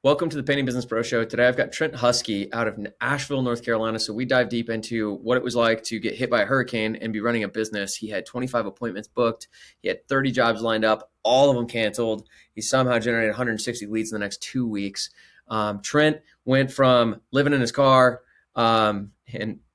Welcome to the Painting Business Pro Show. Today I've got Trent Huskey out of Asheville, North Carolina. So we dive deep into what it was like to get hit by a hurricane and be running a business. He had 25 appointments booked. He had 30 jobs lined up, all of them canceled. He somehow generated 160 leads in the next 2 weeks. Trent went from living in his car and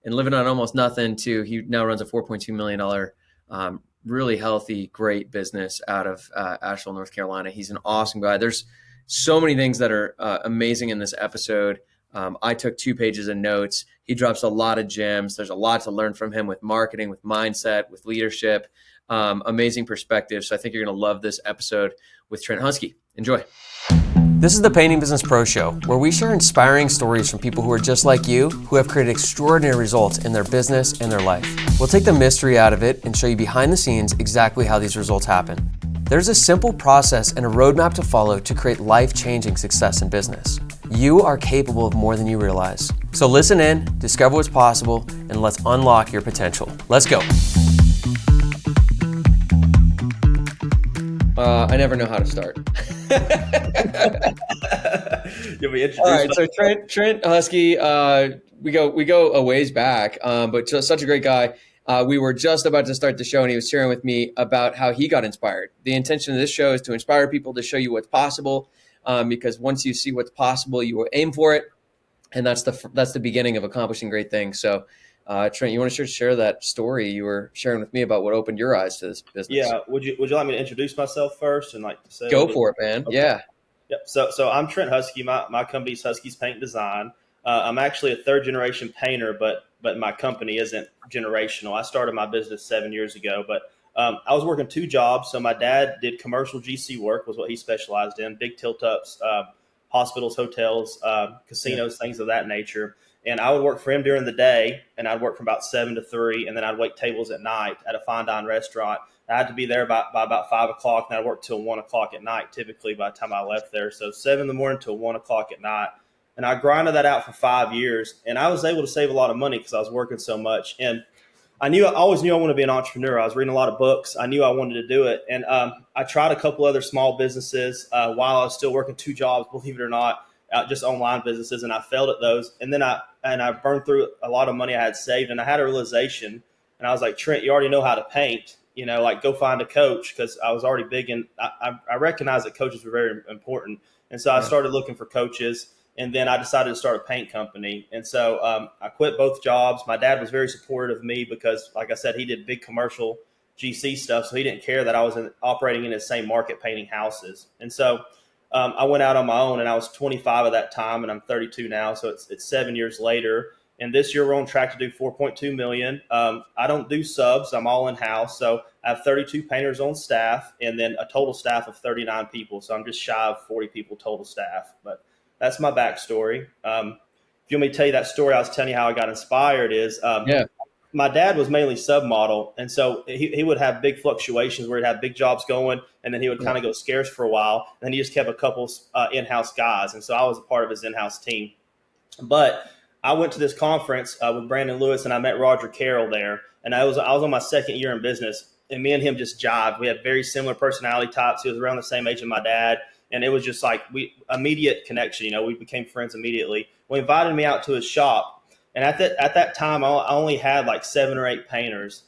living on almost nothing to he now runs a $4.2 million really healthy, great business out of Asheville, North Carolina. He's an awesome guy. There's so many things that are amazing in this episode. I took 2 pages of notes. He drops a lot of gems. There's a lot to learn from him with marketing, with mindset, with leadership. Amazing perspective. So I think you're going to love this episode with Trent Huskey. Enjoy. This is the Painting Business Pro Show, where we share inspiring stories from people who are just like you, who have created extraordinary results in their business and their life. We'll take the mystery out of it and show you behind the scenes exactly how these results happen. There's a simple process and a roadmap to follow to create life-changing success in business. You are capable of more than you realize. So listen in, discover what's possible, and let's unlock your potential. Let's go. I never know how to start. You'll be introduced. All right, so Trent Huskey, we go a ways back, but just such a great guy. We were just about to start the show, and he was sharing with me about how he got inspired. The intention of this show is to inspire people, to show you what's possible, because once you see what's possible, you will aim for it, and that's the beginning of accomplishing great things. So, Trent, you want to share that story you were sharing with me about what opened your eyes to this business? Yeah. Would you like me to introduce myself first and like to say? Go for it, man. Okay. Yeah. Yep. So I'm Trent Huskey. My company's Huskey's Paint Design. I'm actually a 3rd generation painter, but my company isn't generational. I started my business 7 years ago, but I was working 2 jobs. So my dad did commercial GC work, was what he specialized in, big tilt ups, hospitals, hotels, casinos, things of that nature. And I would work for him during the day, and I'd work from about 7 to 3, and then I'd wait tables at night at a fine dine restaurant. I had to be there by about 5 o'clock, and I'd work till 1 o'clock at night, typically by the time I left there. So 7 in the morning till 1 o'clock at night. And I grinded that out for 5 years, and I was able to save a lot of money because I was working so much. And I always knew I wanted to be an entrepreneur. I was reading a lot of books. I knew I wanted to do it. And I tried a couple other small businesses while I was still working 2 jobs, believe it or not, just online businesses, and I failed at those. And then I burned through a lot of money I had saved, and I had a realization, and I was like, Trent, you already know how to paint, like go find a coach, because I was already big, and I recognized that coaches were very important. And so I started looking for coaches, and then I decided to start a paint company. And so I quit both jobs. My dad was very supportive of me because, like I said, he did big commercial GC stuff, so he didn't care that I was operating in the same market painting houses. And so I went out on my own, and I was 25 at that time, and I'm 32 now. So it's 7 years later. And this year we're on track to do 4.2 million. I don't do subs. I'm all in house. So I have 32 painters on staff, and then a total staff of 39 people. So I'm just shy of 40 people total staff. But that's my backstory. If you want me to tell you that story, I was telling you how I got inspired is, my dad was mainly submodel, and so he would have big fluctuations where he'd have big jobs going, and then he would kind of go scarce for a while, and then he just kept a couple in-house guys, and so I was a part of his in-house team. But I went to this conference with Brandon Lewis, and I met Roger Carroll there, and I was on my 2nd year in business, and me and him just jived. We had very similar personality types. He was around the same age as my dad, and it was just like immediate connection. We became friends immediately. Well, he invited me out to his shop. And at that time, I only had like 7 or 8 painters.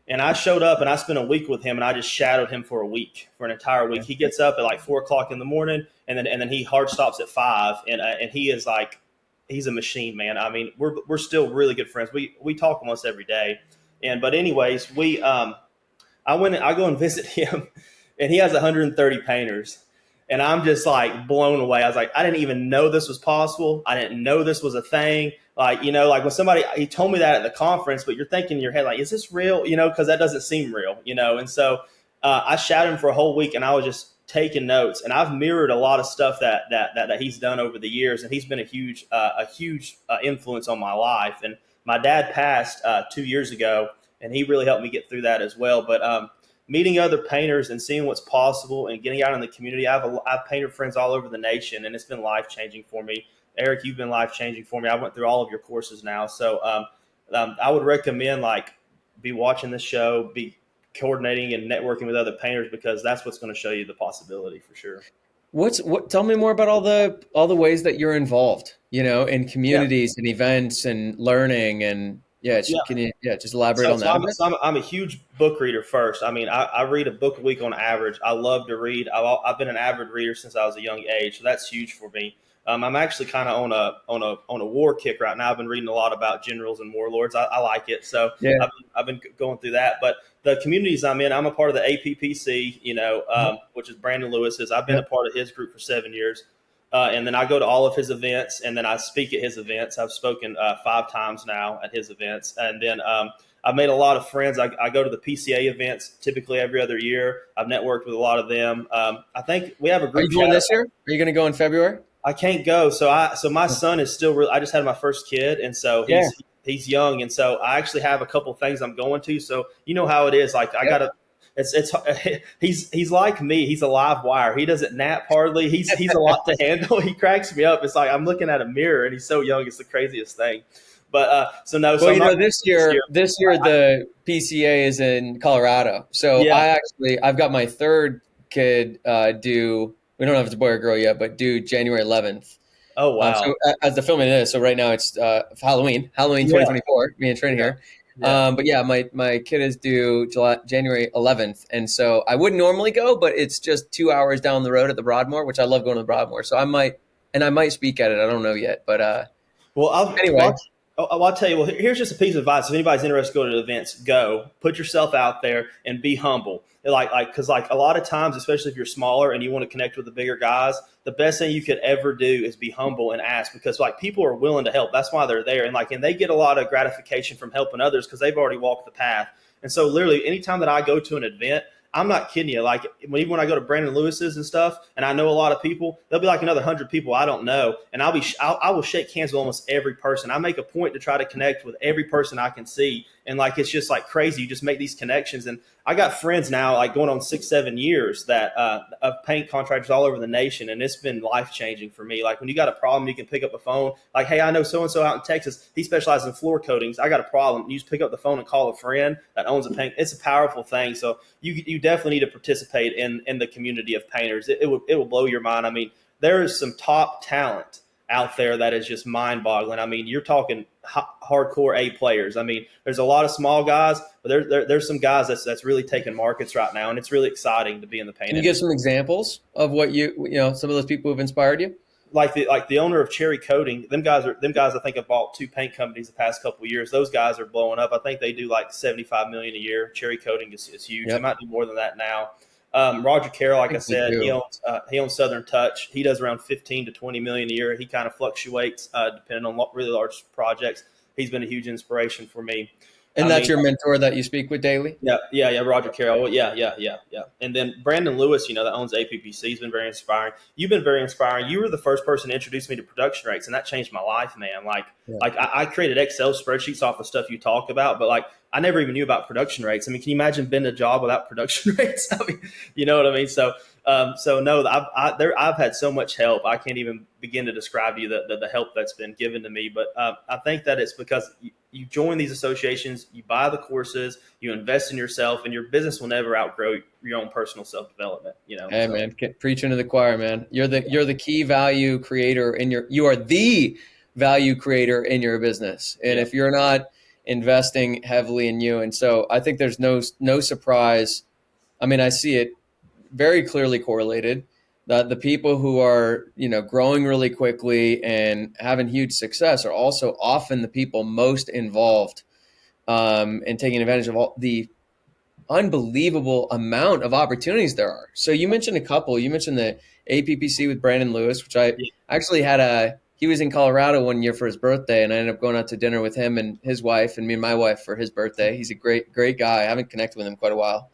And I showed up, and I spent a week with him, and I just shadowed him for an entire week. He gets up at like 4 o'clock in the morning, and then he hard stops at 5. And he is like, he's a machine, man. I mean, we're still really good friends. We talk almost every day. But anyways, I go and visit him, and he has 130 painters. And I'm just like blown away. I was like, I didn't even know this was possible. I didn't know this was a thing. Like when he told me that at the conference, but you're thinking in your head, like, is this real? Because that doesn't seem real, And so I shadowed him for a whole week, and I was just taking notes. And I've mirrored a lot of stuff that he's done over the years. And he's been a huge influence on my life. And my dad passed 2 years ago, and he really helped me get through that as well. But meeting other painters and seeing what's possible and getting out in the community. I've painter friends all over the nation, and it's been life-changing for me. Eric, you've been life-changing for me. I went through all of your courses now. So I would recommend be watching this show, be coordinating and networking with other painters, because that's what's going to show you the possibility for sure. Tell me more about all the ways that you're involved, in Yeah. communities and events and learning and yeah, Yeah. can you just elaborate So, on so, that a I'm, bit? so I'm, I'm a huge book reader first. I mean, I read a book a week on average. I love to read. I've been an avid reader since I was a young age, so that's huge for me. I'm actually kind of on a war kick right now. I've been reading a lot about generals and warlords. I like it, so Yeah. I've been going through that. But the communities I'm in, I'm a part of the APPC, which is Brandon Lewis's. I've been a Yep. part of his group for 7 years. And then I go to all of his events, and then I speak at his events. I've spoken 5 times now at his events, and then I've made a lot of friends. I go to the PCA events typically every other year. I've networked with a lot of them. I think we have a Are group you going chat. this year? Are you going to go in February? I can't go, so my son is still real. I just had my first kid, and so Yeah. he's young, and so I actually have a couple of things I'm going to. So you know how it is. Like I Yep. gotta. It's he's like me. He's a live wire. He doesn't nap hardly. He's a lot to handle. He cracks me up. It's like I'm looking at a mirror, and he's so young. It's the craziest thing. But so no, Well, so I'm not this this year. year the PCA is in Colorado. So Yeah. I've got my third kid due. We don't know if it's a boy or girl yet, but due January 11th. Oh So wow. as the filming is, so right now it's Halloween Yeah. 2024. Me and Trent Yeah. here. Yeah. But yeah, my kid is due January 11th, and so I wouldn't normally go, but it's just 2 hours down the road at the Broadmoor, which I love going to the Broadmoor. So I might speak at it. I don't know yet, but Well, I'll anyway, watch. I'll tell you. Well, here's just a piece of advice. If anybody's interested, to go to events. Go, put yourself out there, and be humble. Because a lot of times, especially if you're smaller and you want to connect with the bigger guys, the best thing you could ever do is be humble and ask. Because people are willing to help. That's why they're there, and they get a lot of gratification from helping others because they've already walked the path. And so, literally, anytime that I go to an event, I'm not kidding you. Even when I go to Brandon Lewis's and stuff, and I know a lot of people, there'll be like another 100 people I don't know, and I will shake hands with almost every person. I make a point to try to connect with every person I can see, and it's just like crazy. You just make these connections, and I got friends now going on 6-7 years that of paint contractors all over the nation, and it's been life changing for me. Like when you got a problem, you can pick up the phone. Like, hey, I know so and so out in Texas. He specializes in floor coatings. I got a problem. You just pick up the phone and call a friend that owns a paint. It's a powerful thing. So you definitely need to participate in the community of painters. It will blow your mind. I mean, there is some top talent out there that is just mind boggling. I mean, you're talking hardcore A players. I mean, there's a lot of small guys, but there's some guys that's really taking markets right now, and it's really exciting to be in the paint can you give industry. some examples of what some of those people who've inspired you? Like the owner of Cherry Coating, them guys I think have bought 2 paint companies the past couple of years. Those guys are blowing up. I think they do like 75 million a year. Cherry Coating is huge. They Yep, might do more than that now. Roger Carroll, I like I think they said, do. he owns Southern Touch. He does around 15 to 20 million a year. He kind of fluctuates depending on really large projects. He's been a huge inspiration for me. And I that's mean, your mentor that you speak with daily? yeah. Roger Carroll. Well, yeah. And then Brandon Lewis, that owns APPC, has been very inspiring. You've been very inspiring. You were the first person to introduce me to production rates, and that changed my life, man. Yeah. I created Excel spreadsheets off the stuff you talk about, but I never even knew about production rates. I mean, can you imagine being a job without production rates? I mean, you know what I mean? So no, I've had so much help. I can't even begin to describe to you the help that's been given to me. But I think that it's because you join these associations, you buy the courses, you invest in yourself, and your business will never outgrow your own personal self development. Hey So man, preaching to the choir, man. You're the key value creator you are the value creator in your business. And yeah, if you're not investing heavily in you, and so I think there's no surprise. I mean, I see it very clearly correlated that the people who are growing really quickly and having huge success are also often the people most involved and taking advantage of all the unbelievable amount of opportunities there are. So you mentioned a couple. You mentioned the APPC with Brandon Lewis, which I yeah, actually he was in Colorado one year for his birthday, and I ended up going out to dinner with him and his wife and me and my wife for his birthday. He's a great guy. I haven't connected with him in quite a while.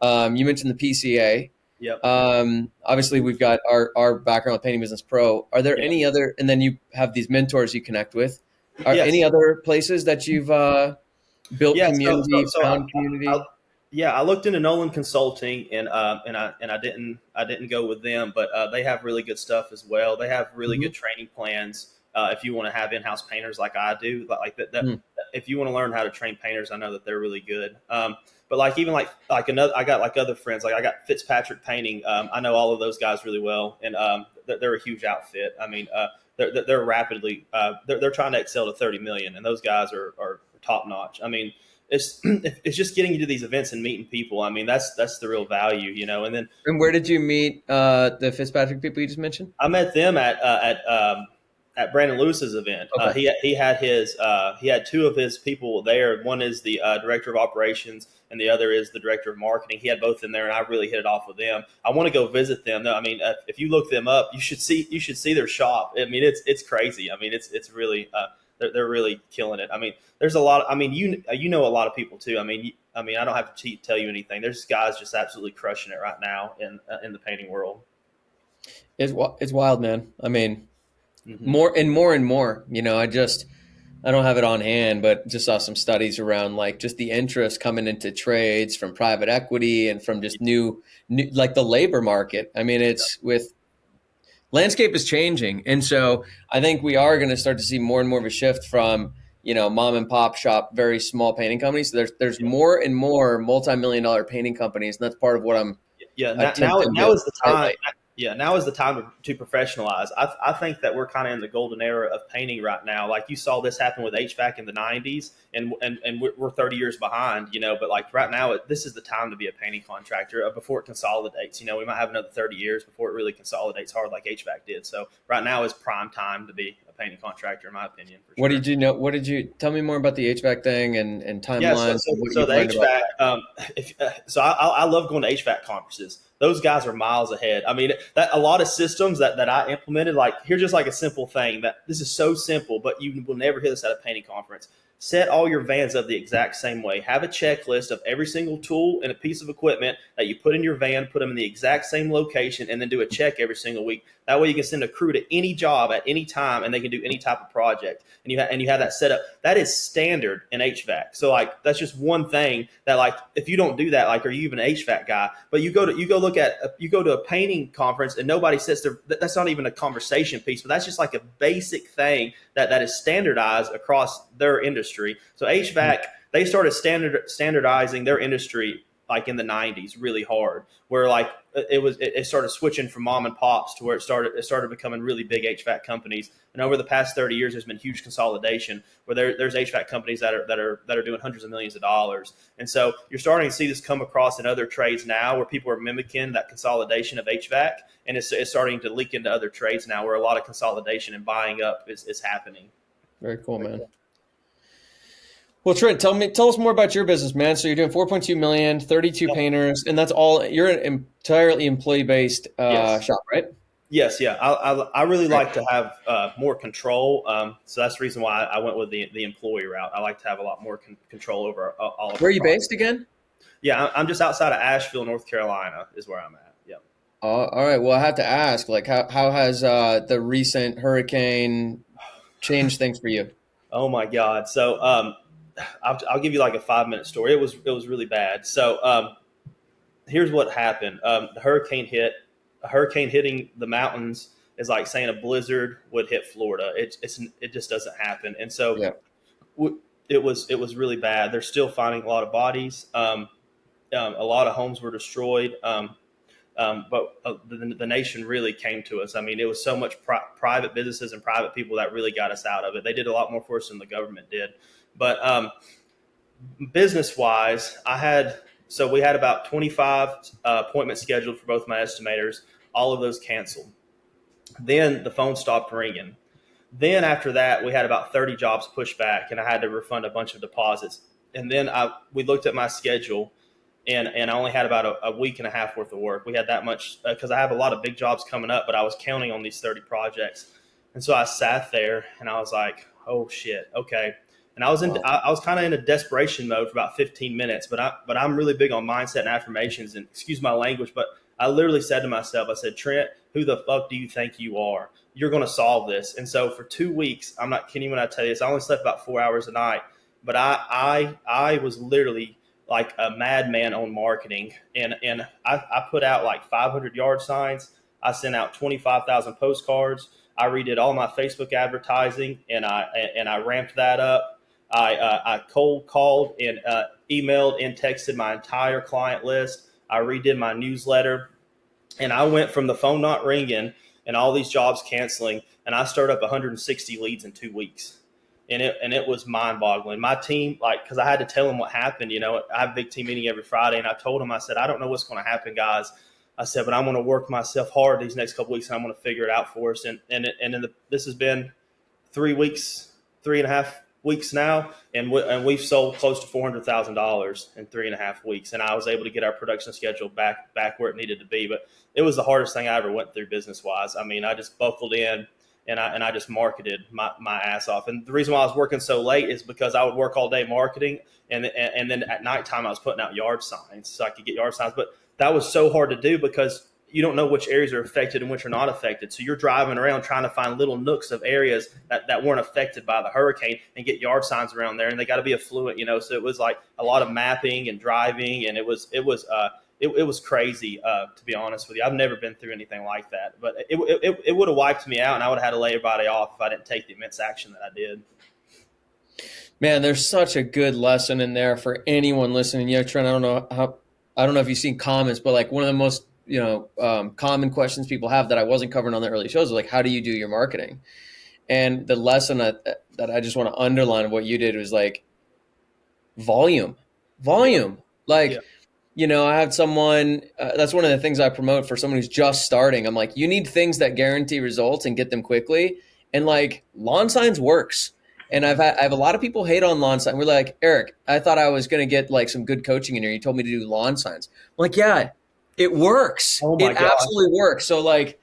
You mentioned the PCA. yep, Obviously, we've got our background with Painting Business Pro. Are there yeah, any other? And then you have these mentors you connect with. Are yes. any other places that you've built Yeah, community, found I community? yeah, I looked into Nolan Consulting, and I didn't go with them, but they have really good stuff as well. They have really Mhm. good training plans if you want to have in-house painters like I do, like that Hmm. if you want to learn how to train painters, I know that they're really good. But like even like another, I got like other friends. Like I got Fitzpatrick Painting. I know all of those guys really well, and they're a huge outfit. I mean, they're rapidly they're trying to excel to 30 million, and those guys are top notch. I mean, it's just getting you to these events and meeting people. I mean, that's the real value, you know. And then And where did you meet the Fitzpatrick people you just mentioned? I met them at Brandon Lewis's event. Okay. He had two of his people there. One is the director of operations, and the other is the director of marketing. He had both in there, and I really hit it off with them. I want to go visit them. I mean, if you look them up, you should see their shop. I mean, it's crazy. I mean, it's really they're really killing it. I mean, there's a lot. I mean, you know a lot of people too. I mean, I don't have to tell you anything. There's guys just absolutely crushing it right now in the painting world. It's wild, man. I mean, Mm-hmm. more and more and more. You know, I don't have it on hand, but just saw some studies around like just the interest coming into trades from private equity and from just new like the labor market. I mean, it's with landscape is changing, and so I think we are going to start to see more and more of a shift from mom and pop shop, very small painting companies. So there's more and more multi-million-dollar painting companies, and that's part of what I'm Yeah, attempting now to is the time. highlight. Yeah, now is the time to professionalize. I think that we're kind of in the golden era of painting right now. Like you saw this happen with HVAC in the '90s, and we're 30 years behind, you know. But like right now, this is the time to be a painting contractor before it consolidates. You know, we might have another 30 years before it really consolidates hard like HVAC did. So right now is prime time to be a painting contractor, in my opinion. For What sure. did you know? What did you tell me more about the HVAC thing and Yeah, timelines and what so you've the learned about HVAC. that? I love going to HVAC conferences. Those guys are miles ahead. I mean, that a lot of systems that I implemented. Like here's just like a simple thing that this is so simple, but you will never hear this at a painting conference. Set all your vans up the exact same way. Have a checklist of every single tool and a piece of equipment that you put in your van. Put them in the exact same location, and then do a check every single week. That way, you can send a crew to any job at any time, and they can do any type of project. And you have that set up. That is standard in HVAC. So like that's just one thing that like if you don't do that, like are you even an HVAC guy? But you go to a painting conference and nobody sits there. That's not even a conversation piece, but that's just like a basic thing that is standardized across their industry. So HVAC, they started standardizing their industry like in the '90s really hard, where like it started switching from mom and pops to where it started becoming really big HVAC companies. And over the past 30 years, there's been huge consolidation where there's HVAC companies that are doing hundreds of millions of dollars. And so you're starting to see this come across in other trades now, where people are mimicking that consolidation of HVAC, and it's starting to leak into other trades now, where a lot of consolidation and buying up is happening. Very cool, man. Well, Trent, tell us more about your business, man. So you're doing 4.2 million, 32 painters, and that's all. You're an entirely employee-based Yes. shop, right? Yes, yeah. I really like to have more control. So that's the reason why I went with the employee route. I like to have a lot more control over all of. Where are you based again? Yeah, I'm just outside of Asheville, North Carolina, is where I'm at. Yeah. All right. Well, I have to ask, like, how has the recent hurricane changed things for you? Oh my God. So I'll give you like a 5-minute story. It was really bad. So here's what happened. The hurricane hit. A hurricane hitting the mountains is like saying a blizzard would hit Florida. It just doesn't happen. And so Yeah. it was really bad. They're still finding a lot of bodies. A lot of homes were destroyed. But the nation really came to us. I mean, it was so much private businesses and private people that really got us out of it. They did a lot more for us than the government did. But business wise, we had about 25 appointments scheduled for both my estimators. All of those canceled. Then the phone stopped ringing. Then after that, we had about 30 jobs pushed back, and I had to refund a bunch of deposits. And then we looked at my schedule, and I only had about a week and a half worth of work. We had that much because I have a lot of big jobs coming up, but I was counting on these 30 projects. And so I sat there, and I was like, oh shit, okay. And I was kind of in a desperation mode for about 15 minutes, but I'm really big on mindset and affirmations, and excuse my language, but I literally said to myself, I said, Trent, who the fuck do you think you are? You're going to solve this. And so for 2 weeks, I'm not kidding when I tell you this, I only slept about 4 hours a night, but I was literally like a madman on marketing. And I put out like 500 yard signs. I sent out 25,000 postcards. I redid all my Facebook advertising, and I ramped that up. I cold called and emailed and texted my entire client list. I redid my newsletter, and I went from the phone not ringing and all these jobs canceling, and I started up 160 leads in 2 weeks. And it was mind boggling. My team, like, because I had to tell them what happened. I have a big team meeting every Friday, and I told them, I said, I don't know what's going to happen, guys. I said, but I'm going to work myself hard these next couple weeks, and I'm going to figure it out for us. This has been 3 weeks, 3.5 weeks now, and we've sold close to $400,000 in 3.5 weeks. And I was able to get our production schedule back where it needed to be. But it was the hardest thing I ever went through business wise. I mean, I just buckled in. And I just marketed my ass off. And the reason why I was working so late is because I would work all day marketing, and then at nighttime I was putting out yard signs so I could get yard signs. But that was so hard to do because you don't know which areas are affected and which are not affected. So you're driving around trying to find little nooks of areas that weren't affected by the hurricane and get yard signs around there. And they got to be affluent, So it was like a lot of mapping and driving, and it was crazy, to be honest with you. I've never been through anything like that, but it would have wiped me out, and I would have had to lay everybody off if I didn't take the immense action that I did. Man, there's such a good lesson in there for anyone listening. Trent, I don't know if you've seen comments, but like one of the most common questions people have that I wasn't covering on the early shows is like, how do you do your marketing? And the lesson that I just want to underline of what you did was like volume. Like. Yeah. I had someone, that's one of the things I promote for someone who's just starting. I'm like, you need things that guarantee results and get them quickly. And like lawn signs works. And I have a lot of people hate on lawn signs. We're like, Eric, I thought I was going to get like some good coaching in here. You told me to do lawn signs. I'm like, yeah, it works. Oh my it gosh. Absolutely works. So like,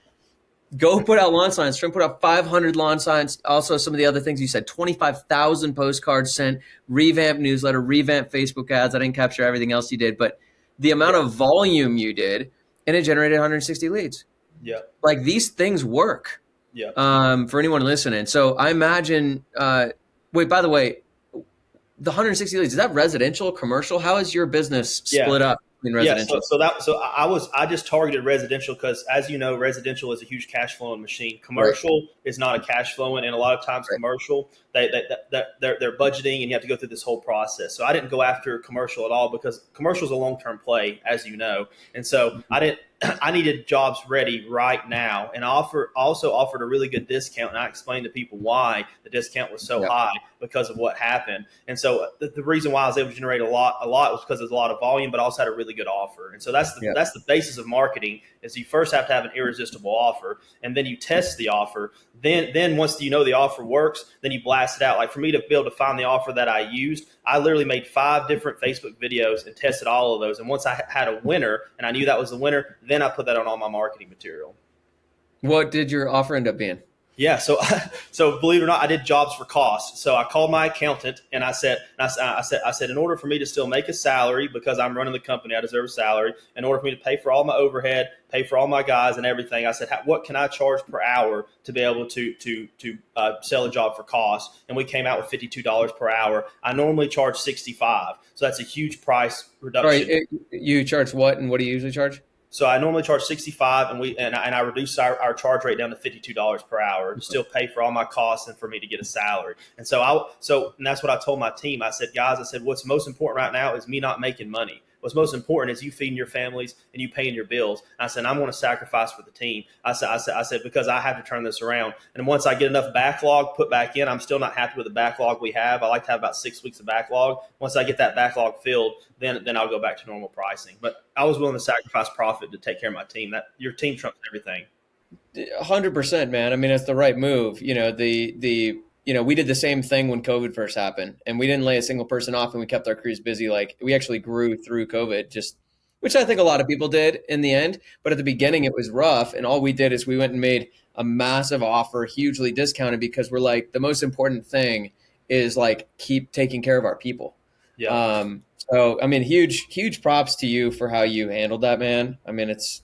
go put out lawn signs. Trent put out 500 lawn signs. Also, some of the other things you said, 25,000 postcards sent, revamped newsletter, revamped Facebook ads. I didn't capture everything else you did, but the amount of volume you did, and it generated 160 leads. Yeah. Like these things work. Yeah. For anyone listening. So I imagine, wait, by the way, the 160 leads, is that residential, commercial? How is your business split up in residential? I just targeted residential because, as you know, residential is a huge cash flowing machine. Commercial is not a cash flowing, and a lot of times commercial, they're budgeting, and you have to go through this whole process. So I didn't go after commercial at all because commercial is a long term play, as you know, and so I needed jobs ready right now, and I also offered a really good discount, and I explained to people why the discount was so high because of what happened. And so the reason why I was able to generate a lot was because there's a lot of volume, but I also had a really good offer. And so that's the basis of marketing is you first have to have an irresistible offer, and then you test the offer. Then once you know the offer works, then you blast it out. Like for me to be able to find the offer that I used, I literally made 5 different Facebook videos and tested all of those. And once I had a winner and I knew that was the winner, then I put that on all my marketing material. What did your offer end up being? Yeah, so believe it or not, I did jobs for cost. So I called my accountant and I said, in order for me to still make a salary because I'm running the company, I deserve a salary. In order for me to pay for all my overhead, pay for all my guys and everything, I said, what can I charge per hour to be able to sell a job for cost? And we came out with $52 per hour. I normally charge $65, so that's a huge price reduction. Right, you charge what, and what do you usually charge? So I normally charge $65, and I reduced our charge rate down to $52 per hour to still pay for all my costs and for me to get a salary. And so that's what I told my team. I said, guys, what's most important right now is me not making money. What's most important is you feeding your families and you paying your bills. I said, I'm going to sacrifice for the team. I said, because I have to turn this around. And once I get enough backlog put back in, I'm still not happy with the backlog we have. I like to have about 6 weeks of backlog. Once I get that backlog filled, then I'll go back to normal pricing. But I was willing to sacrifice profit to take care of my team. That your team trumps everything. 100%, man. I mean, it's the right move. We did the same thing when COVID first happened, and we didn't lay a single person off, and we kept our crews busy. Like we actually grew through COVID, which I think a lot of people did in the end. But at the beginning, it was rough, and all we did is we went and made a massive offer, hugely discounted, because we're like, the most important thing is like keep taking care of our people. Yeah. So I mean, huge props to you for how you handled that, man. I mean, it's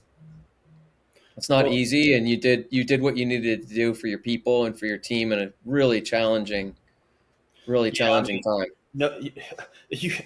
not easy, and you did what you needed to do for your people and for your team in a really challenging time. No,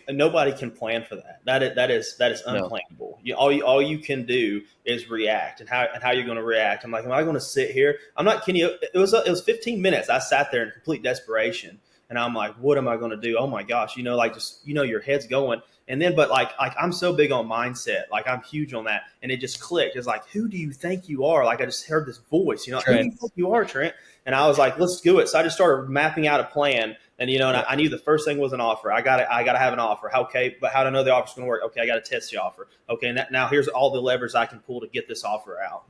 nobody can plan for that. That is unplannable. No. All you can do is react, and how you're going to react. I'm like, am I going to sit here? I'm not kidding you. It was 15 minutes. I sat there in complete desperation, And I'm like, what am I going to do? Oh my gosh, like just, your head's going. And then, but like I'm so big on mindset, like I'm huge on that. And it just clicked. It's like, who do you think you are? Like I just heard this voice, who do you Trent. think you are, Trent? And I was like, let's do it. So I just started mapping out a plan. And, and Yeah. I knew the first thing was an offer. I got to have an offer. Okay, but how to know the offer's going to work? Okay, I got to test the offer. Okay, now here's all the levers I can pull to get this offer out.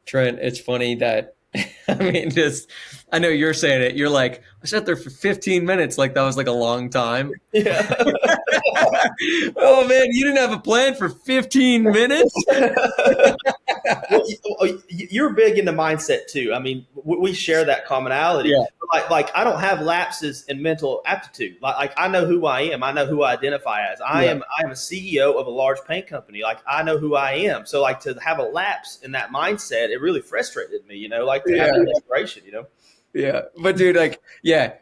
Trent, it's funny that I mean, I know you're saying it. You're like, I sat there for 15 minutes, like that was like a long time. Yeah. Oh man, you didn't have a plan for 15 minutes? Well, you're big into mindset too. I mean, we share that commonality. Yeah. Like I don't have lapses in mental aptitude. Like I know who I am. I know who I identify as. I Yeah. am a CEO of a large paint company. Like I know who I am. So like to have a lapse in that mindset, it really frustrated me. Like to have that inspiration. Yeah. But dude, like, yeah,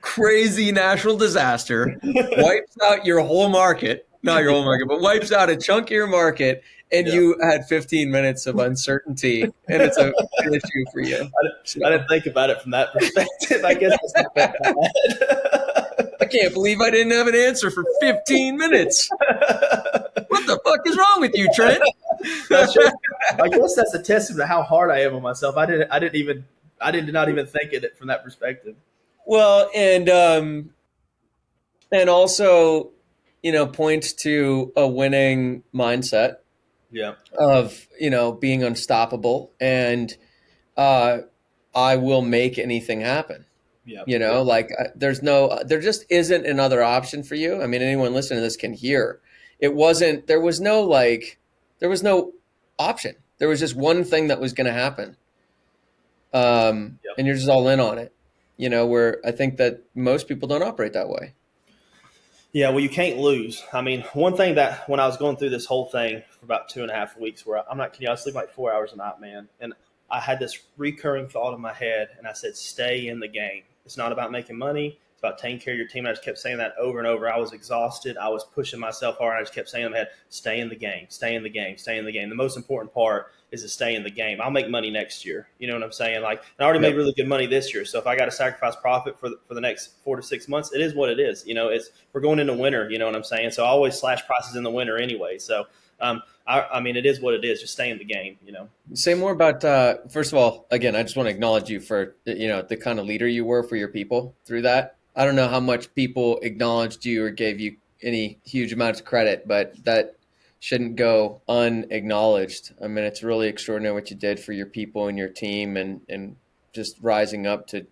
crazy natural disaster wipes out your whole market. Not your whole market, but wipes out a chunk of your market. And Yeah. you had 15 minutes of uncertainty, and it's an issue for you. I didn't think about it from that perspective. I guess that's not that bad. I can't believe I didn't have an answer for 15 minutes. What the fuck is wrong with you, Trent? I guess that's a testament to how hard I am on myself. I did not even think of it from that perspective. Well, and also, points to a winning mindset. Yeah. Of being unstoppable, and I will make anything happen. Yeah. Like there just isn't another option for you. I mean, anyone listening to this can hear. There was no option. There was just one thing that was going to happen, and you're just all in on it. Where I think that most people don't operate that way. Yeah, well, you can't lose. I mean, one thing that when I was going through this whole thing for about 2.5 weeks, where I'm not kidding you, I was sleeping like 4 hours a night, man. And I had this recurring thought in my head, and I said, stay in the game. It's not about making money. It's about taking care of your team. And I just kept saying that over and over. I was exhausted. I was pushing myself hard. I just kept saying in my head, stay in the game, stay in the game, stay in the game. The most important part is to stay in the game. I'll make money next year. You know what I'm saying? Like, I already made really good money this year. So if I got to sacrifice profit for the next 4 to 6 months, it is what it is. We're going into winter. You know what I'm saying? So I always slash prices in the winter anyway. So, I mean, it is what it is. Just stay in the game. Say more about, first of all, again, I just want to acknowledge you for, the kind of leader you were for your people through that. I don't know how much people acknowledged you or gave you any huge amounts of credit, but that shouldn't go unacknowledged. I mean, it's really extraordinary what you did for your people and your team, and just rising up to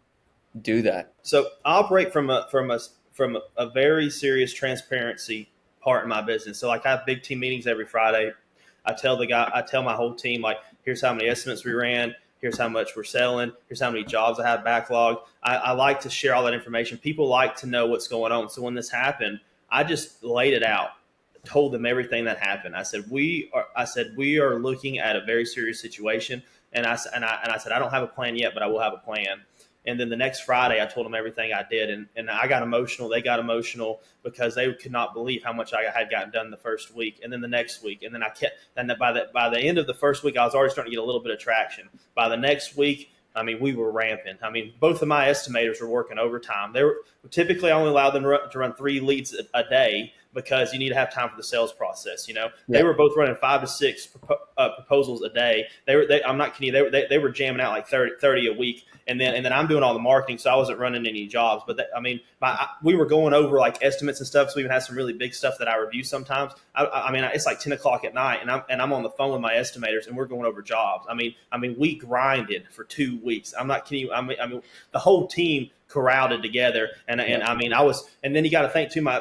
do that. So I operate from a very serious transparency part in my business. So like I have big team meetings every Friday. I tell my whole team, like, here's how many estimates we ran. Here's how much we're selling. Here's how many jobs I have backlogged. I like to share all that information. People like to know what's going on. So when this happened, I just laid it out, told them everything that happened. I said, we are looking at a very serious situation. And I said, I don't have a plan yet, but I will have a plan. And then the next Friday, I told them everything I did. And I got emotional. They got emotional because they could not believe how much I had gotten done the first week. And then the next week. And then by the end of the first week, I was already starting to get a little bit of traction. By the next week, I mean, we were rampant. I mean, both of my estimators were working overtime. Typically, I only allowed them to run 3 leads a day because you need to have time for the sales process. They were both running 5 to 6 proposals a day. I'm not kidding you. They were jamming out like 30 a week. And then I'm doing all the marketing, so I wasn't running any jobs. But we were going over like estimates and stuff. So we even had some really big stuff that I review sometimes. I mean, it's like 10 o'clock at night, and I'm on the phone with my estimators, and we're going over jobs. I mean, we grinded for 2 weeks. I'm not kidding you. I mean, the whole team corralled together, and I mean, and then you got to think too. My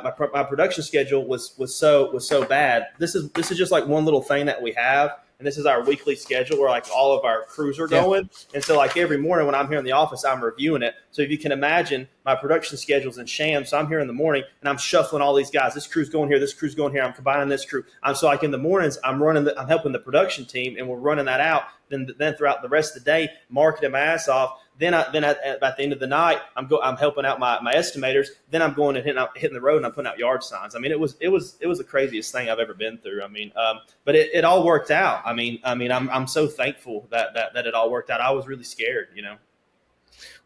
production schedule was so bad. This is just like one little thing that we have. And this is our weekly schedule where like all of our crews are going. And so like every morning when I'm here in the office, I'm reviewing it. So if you can imagine, my production schedule's in sham. So I'm here in the morning and I'm shuffling all these guys. This crew's going here. This crew's going here. I'm combining this crew. So like in the mornings, I'm helping the production team, and we're running that out. Then throughout the rest of the day, marketing my ass off. Then at the end of the night, I'm helping out my estimators. Then I'm going and hitting the road, and I'm putting out yard signs. I mean, it was the craziest thing I've ever been through. I mean, but it all worked out. I mean, I'm so thankful that it all worked out. I was really scared.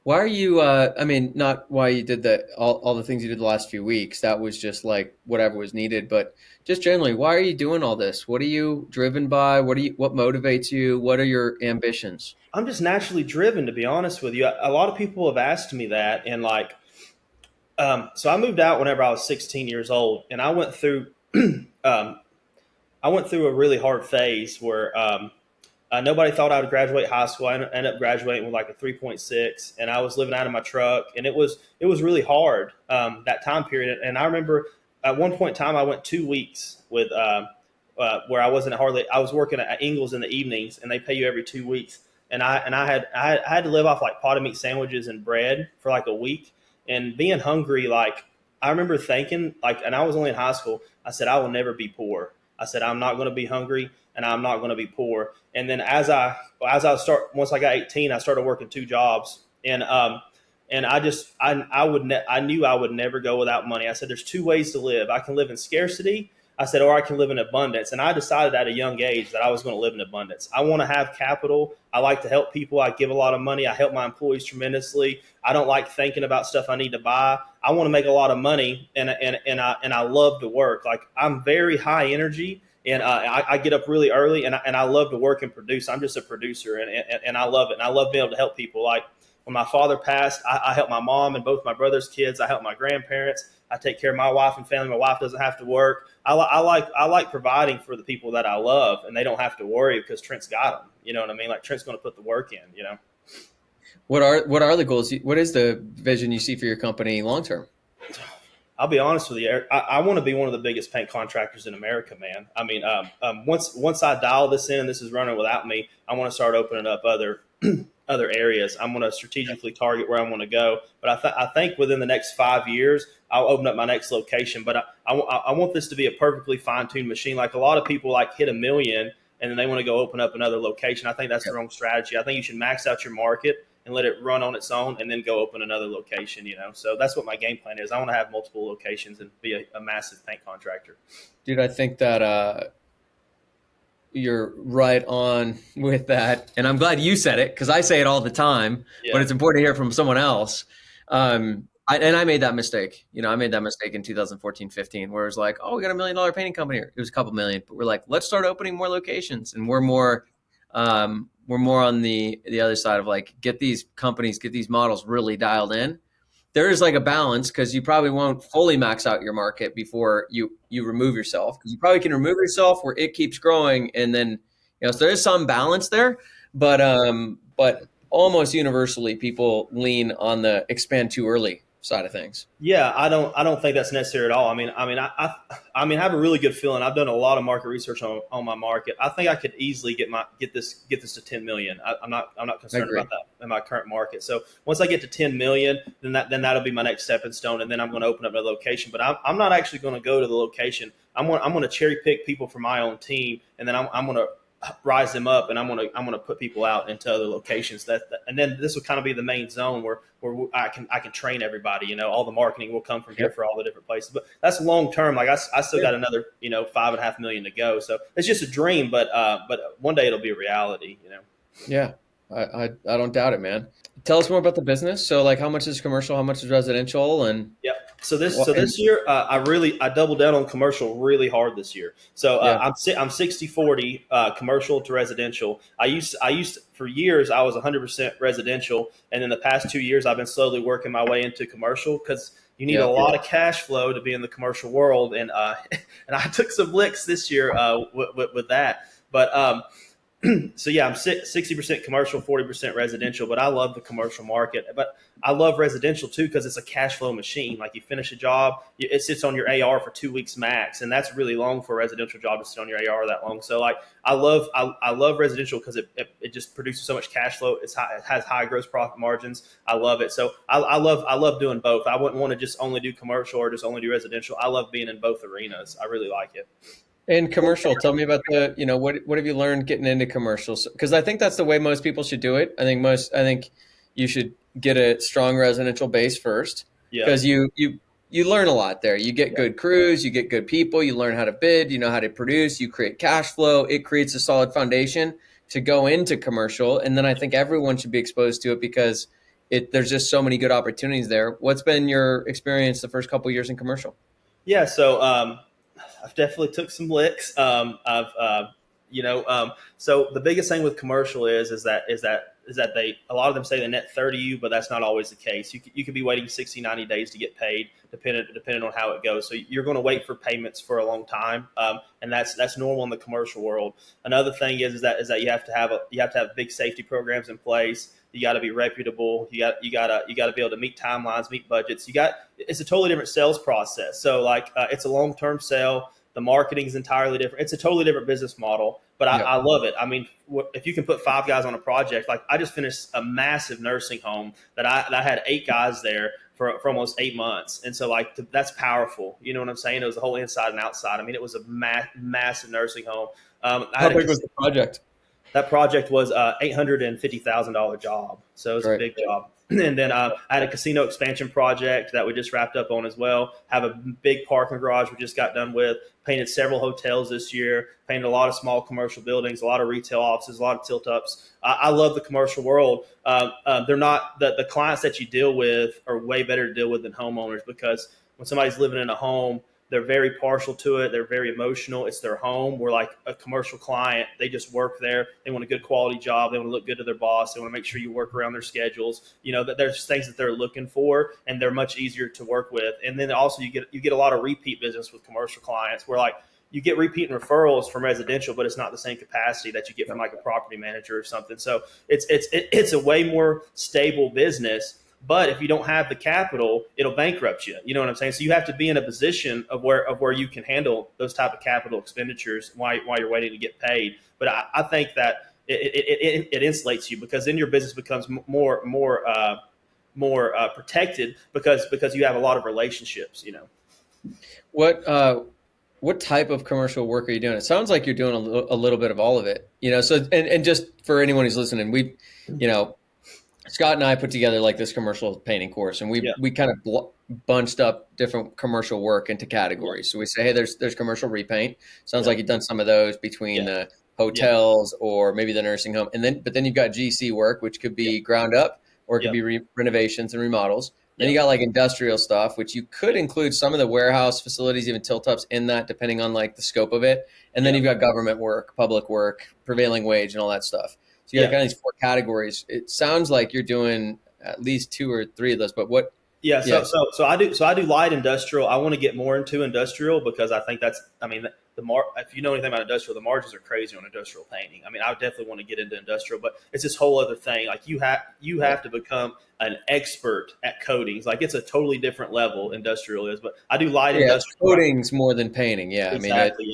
Why are you, I mean, not why you did all the things you did the last few weeks. That was just like whatever was needed, but just generally, why are you doing all this? What are you driven by? What motivates you? What are your ambitions? I'm just naturally driven, to be honest with you. A lot of people have asked me that, and like, so I moved out whenever I was 16 years old, and I went through, um, I went through a really hard phase where nobody thought I would graduate high school. I ended up graduating with like a 3.6, and I was living out of my truck, and it was really hard that time period. And I remember at one point in time, I went 2 weeks with where I wasn't hardly. I was working at Ingles in the evenings, and they pay you every 2 weeks. And I had to live off like potted meat sandwiches and bread for like a week, and being hungry. Like I remember thinking, like, and I was only in high school. I said, I will never be poor. I said, I'm not going to be hungry, and I'm not going to be poor. And then once I got 18, I started working two jobs, and I knew I would never go without money. I said, there's two ways to live. I can live in scarcity. I said, or I can live in abundance. And I decided at a young age that I was going to live in abundance. I want to have capital. I like to help people. I give a lot of money. I help my employees tremendously. I don't like thinking about stuff I need to buy. I want to make a lot of money, and I love to work. Like I'm very high energy, and I get up really early, and I love to work and produce. I'm just a producer, and I love it. And I love being able to help people. Like when my father passed, I helped my mom and both my brother's kids. I helped my grandparents. I take care of my wife and family. My wife doesn't have to work. I like providing for the people that I love, and they don't have to worry because Trent's got them. You know what I mean? Like Trent's going to put the work in. You know. What are the goals? What is the vision you see for your company long term? I'll be honest with you. I want to be one of the biggest paint contractors in America, man. I mean, once I dial this in and this is running without me, I want to start opening up other other areas. I'm going to strategically target where I want to go. But I think within the next 5 years, I'll open up my next location. But I want this to be a perfectly fine tuned machine. Like a lot of people like hit a million and then they want to go open up another location. I think that's the wrong strategy. I think you should max out your market and let it run on its own and then go open another location, you know? So that's what my game plan is. I want to have multiple locations and be a massive paint contractor. Dude, I think that you're right on with that. And I'm glad you said it because I say it all the time, but Yeah. it's important to hear from someone else. I made that mistake. You know, I made that mistake in 2014, 15, where it was like, oh, we got $1 million painting company here. It was a couple million, but we're like, let's start opening more locations. And we're more on the other side of like, get these companies, get these models really dialed in. There is like a balance because you probably won't fully max out your market before you remove yourself, because you probably can remove yourself where it keeps growing, and then so there is some balance there, but almost universally people lean on the expand too early side of things. Yeah, I don't think that's necessary at all. I have a really good feeling. I've done a lot of market research on my market. I think I could easily get this to 10 million. I'm not concerned about that in my current market. So once I get to 10 million, then that'll be my next stepping stone, and then I'm going to open up a location. But I'm not actually going to go to the location. I'm going to cherry pick people from my own team, and then I'm going to rise them up, and I'm gonna put people out into other locations. And then this will kind of be the main zone where I can train everybody. You know, all the marketing will come from here for all the different places. But that's long term. Like I still got another 5.5 million to go. So it's just a dream, but one day it'll be a reality. You know. Yeah, I don't doubt it, man. Tell us more about the business. So like, how much is commercial, how much is residential, and yeah. So this year, I doubled down on commercial really hard this year. So I'm 60-40 commercial to residential. I used for years I was 100% residential, and in the past 2 years I've been slowly working my way into commercial because you need a lot of cash flow to be in the commercial world, and and I took some licks this year with that, but. So yeah, I'm 60% commercial, 40% residential, but I love the commercial market. But I love residential too because it's a cash flow machine. Like you finish a job, it sits on your AR for 2 weeks max, and that's really long for a residential job to sit on your AR that long. So like I love residential because it just produces so much cash flow. It has high gross profit margins. I love it. So I love doing both. I wouldn't want to just only do commercial or just only do residential. I love being in both arenas. I really like it. And commercial, tell me about what have you learned getting into commercials? Because I think that's the way most people should do it. I think you should get a strong residential base first, because you learn a lot there. You get good crews, you get good people, you learn how to bid, you know how to produce, you create cash flow. It creates a solid foundation to go into commercial. And then I think everyone should be exposed to it because there's just so many good opportunities there. What's been your experience the first couple of years in commercial? Yeah, so I've definitely took some licks. So the biggest thing with commercial is that they a lot of them say they net 30 you, but that's not always the case. You could be waiting 60, 90 days to get paid, depending on how it goes. So you're going to wait for payments for a long time, and that's normal in the commercial world. Another thing is that you have to have big safety programs in place. You got to be reputable. You got to be able to meet timelines, meet budgets. It's a totally different sales process. So like it's a long term sale. The marketing is entirely different. It's a totally different business model, but I love it. I mean, if you can put 5 guys on a project, like I just finished a massive nursing home that I had 8 guys there for almost 8 months, and so like that's powerful. You know what I'm saying? It was the whole inside and outside. I mean, it was a massive nursing home. How big was the project? That project was $850,000 job, so it was a big job. And then I had a casino expansion project that we just wrapped up on as well. Have a big parking garage we just got done with. Painted several hotels this year. Painted a lot of small commercial buildings, a lot of retail offices, a lot of tilt ups. I love the commercial world. They're not the clients that you deal with are way better to deal with than homeowners, because when somebody's living in a home, they're very partial to it. They're very emotional. It's their home. We're like a commercial client. They just work there. They want a good quality job. They want to look good to their boss. They want to make sure you work around their schedules. You know, that there's things that they're looking for, and they're much easier to work with. And then also you get a lot of repeat business with commercial clients, where like you get repeat and referrals from residential, but it's not the same capacity that you get from like a property manager or something. So it's a way more stable business. But if you don't have the capital, it'll bankrupt you. You know what I'm saying? So you have to be in a position of where you can handle those type of capital expenditures while you're waiting to get paid. But I think that it insulates you, because then your business becomes more protected, because you have a lot of relationships. You know. What type of commercial work are you doing? It sounds like you're doing a little bit of all of it. You know, so and just for anyone who's listening, Scott and I put together like this commercial painting course, and we kind of bunched up different commercial work into categories. So we say, hey, there's commercial repaint. Sounds like you've done some of those between the hotels or maybe the nursing home, but then you've got GC work, which could be ground up, or it could be renovations and remodels. Then you got like industrial stuff, which you could include some of the warehouse facilities, even tilt ups in that, depending on like the scope of it. And then you've got government work, public work, prevailing wage, and all that stuff. So you got kind of these 4 categories. It sounds like you're doing at least 2 or 3 of those, but what? Yeah, so I do light industrial. I want to get more into industrial, because I think if you know anything about industrial, the margins are crazy on industrial painting. I mean, I definitely want to get into industrial, but it's this whole other thing. Like you have to become an expert at coatings. Like it's a totally different level industrial is. But I do light industrial. Coatings more than painting. Yeah, exactly.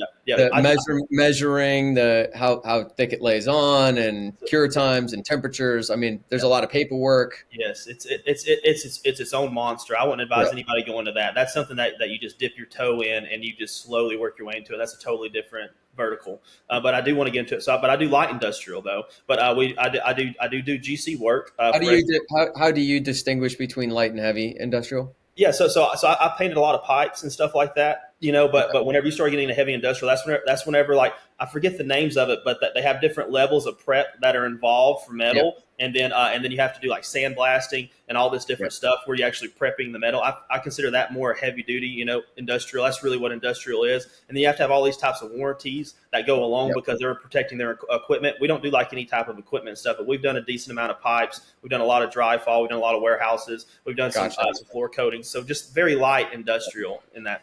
Measuring how thick it lays on, and cure times and temperatures. I mean, there's a lot of paperwork. Yes, it's its own monster. I wouldn't advise anybody going to that. That's something that you just dip your toe in and you just slowly work your way into it. That's a totally different vertical. But I do want to get into it. But I do light industrial though. But I do GC work. How do you distinguish between light and heavy industrial? Yeah, so I painted a lot of pipes and stuff like that, you know. But whenever you start getting into heavy industrial, that's whenever like I forget the names of it, but that they have different levels of prep that are involved for metal, and then you have to do like sandblasting and all this different stuff where you're actually prepping the metal. I consider that more heavy duty, you know, industrial. That's really what industrial is. And then you have to have all these types of warranties that go along because they're protecting their equipment. We don't do like any type of equipment stuff, but we've done a decent amount of pipes. We've done a lot of dry fall. We've done a lot of warehouses. We've done some floor coatings. So just very light industrial in that.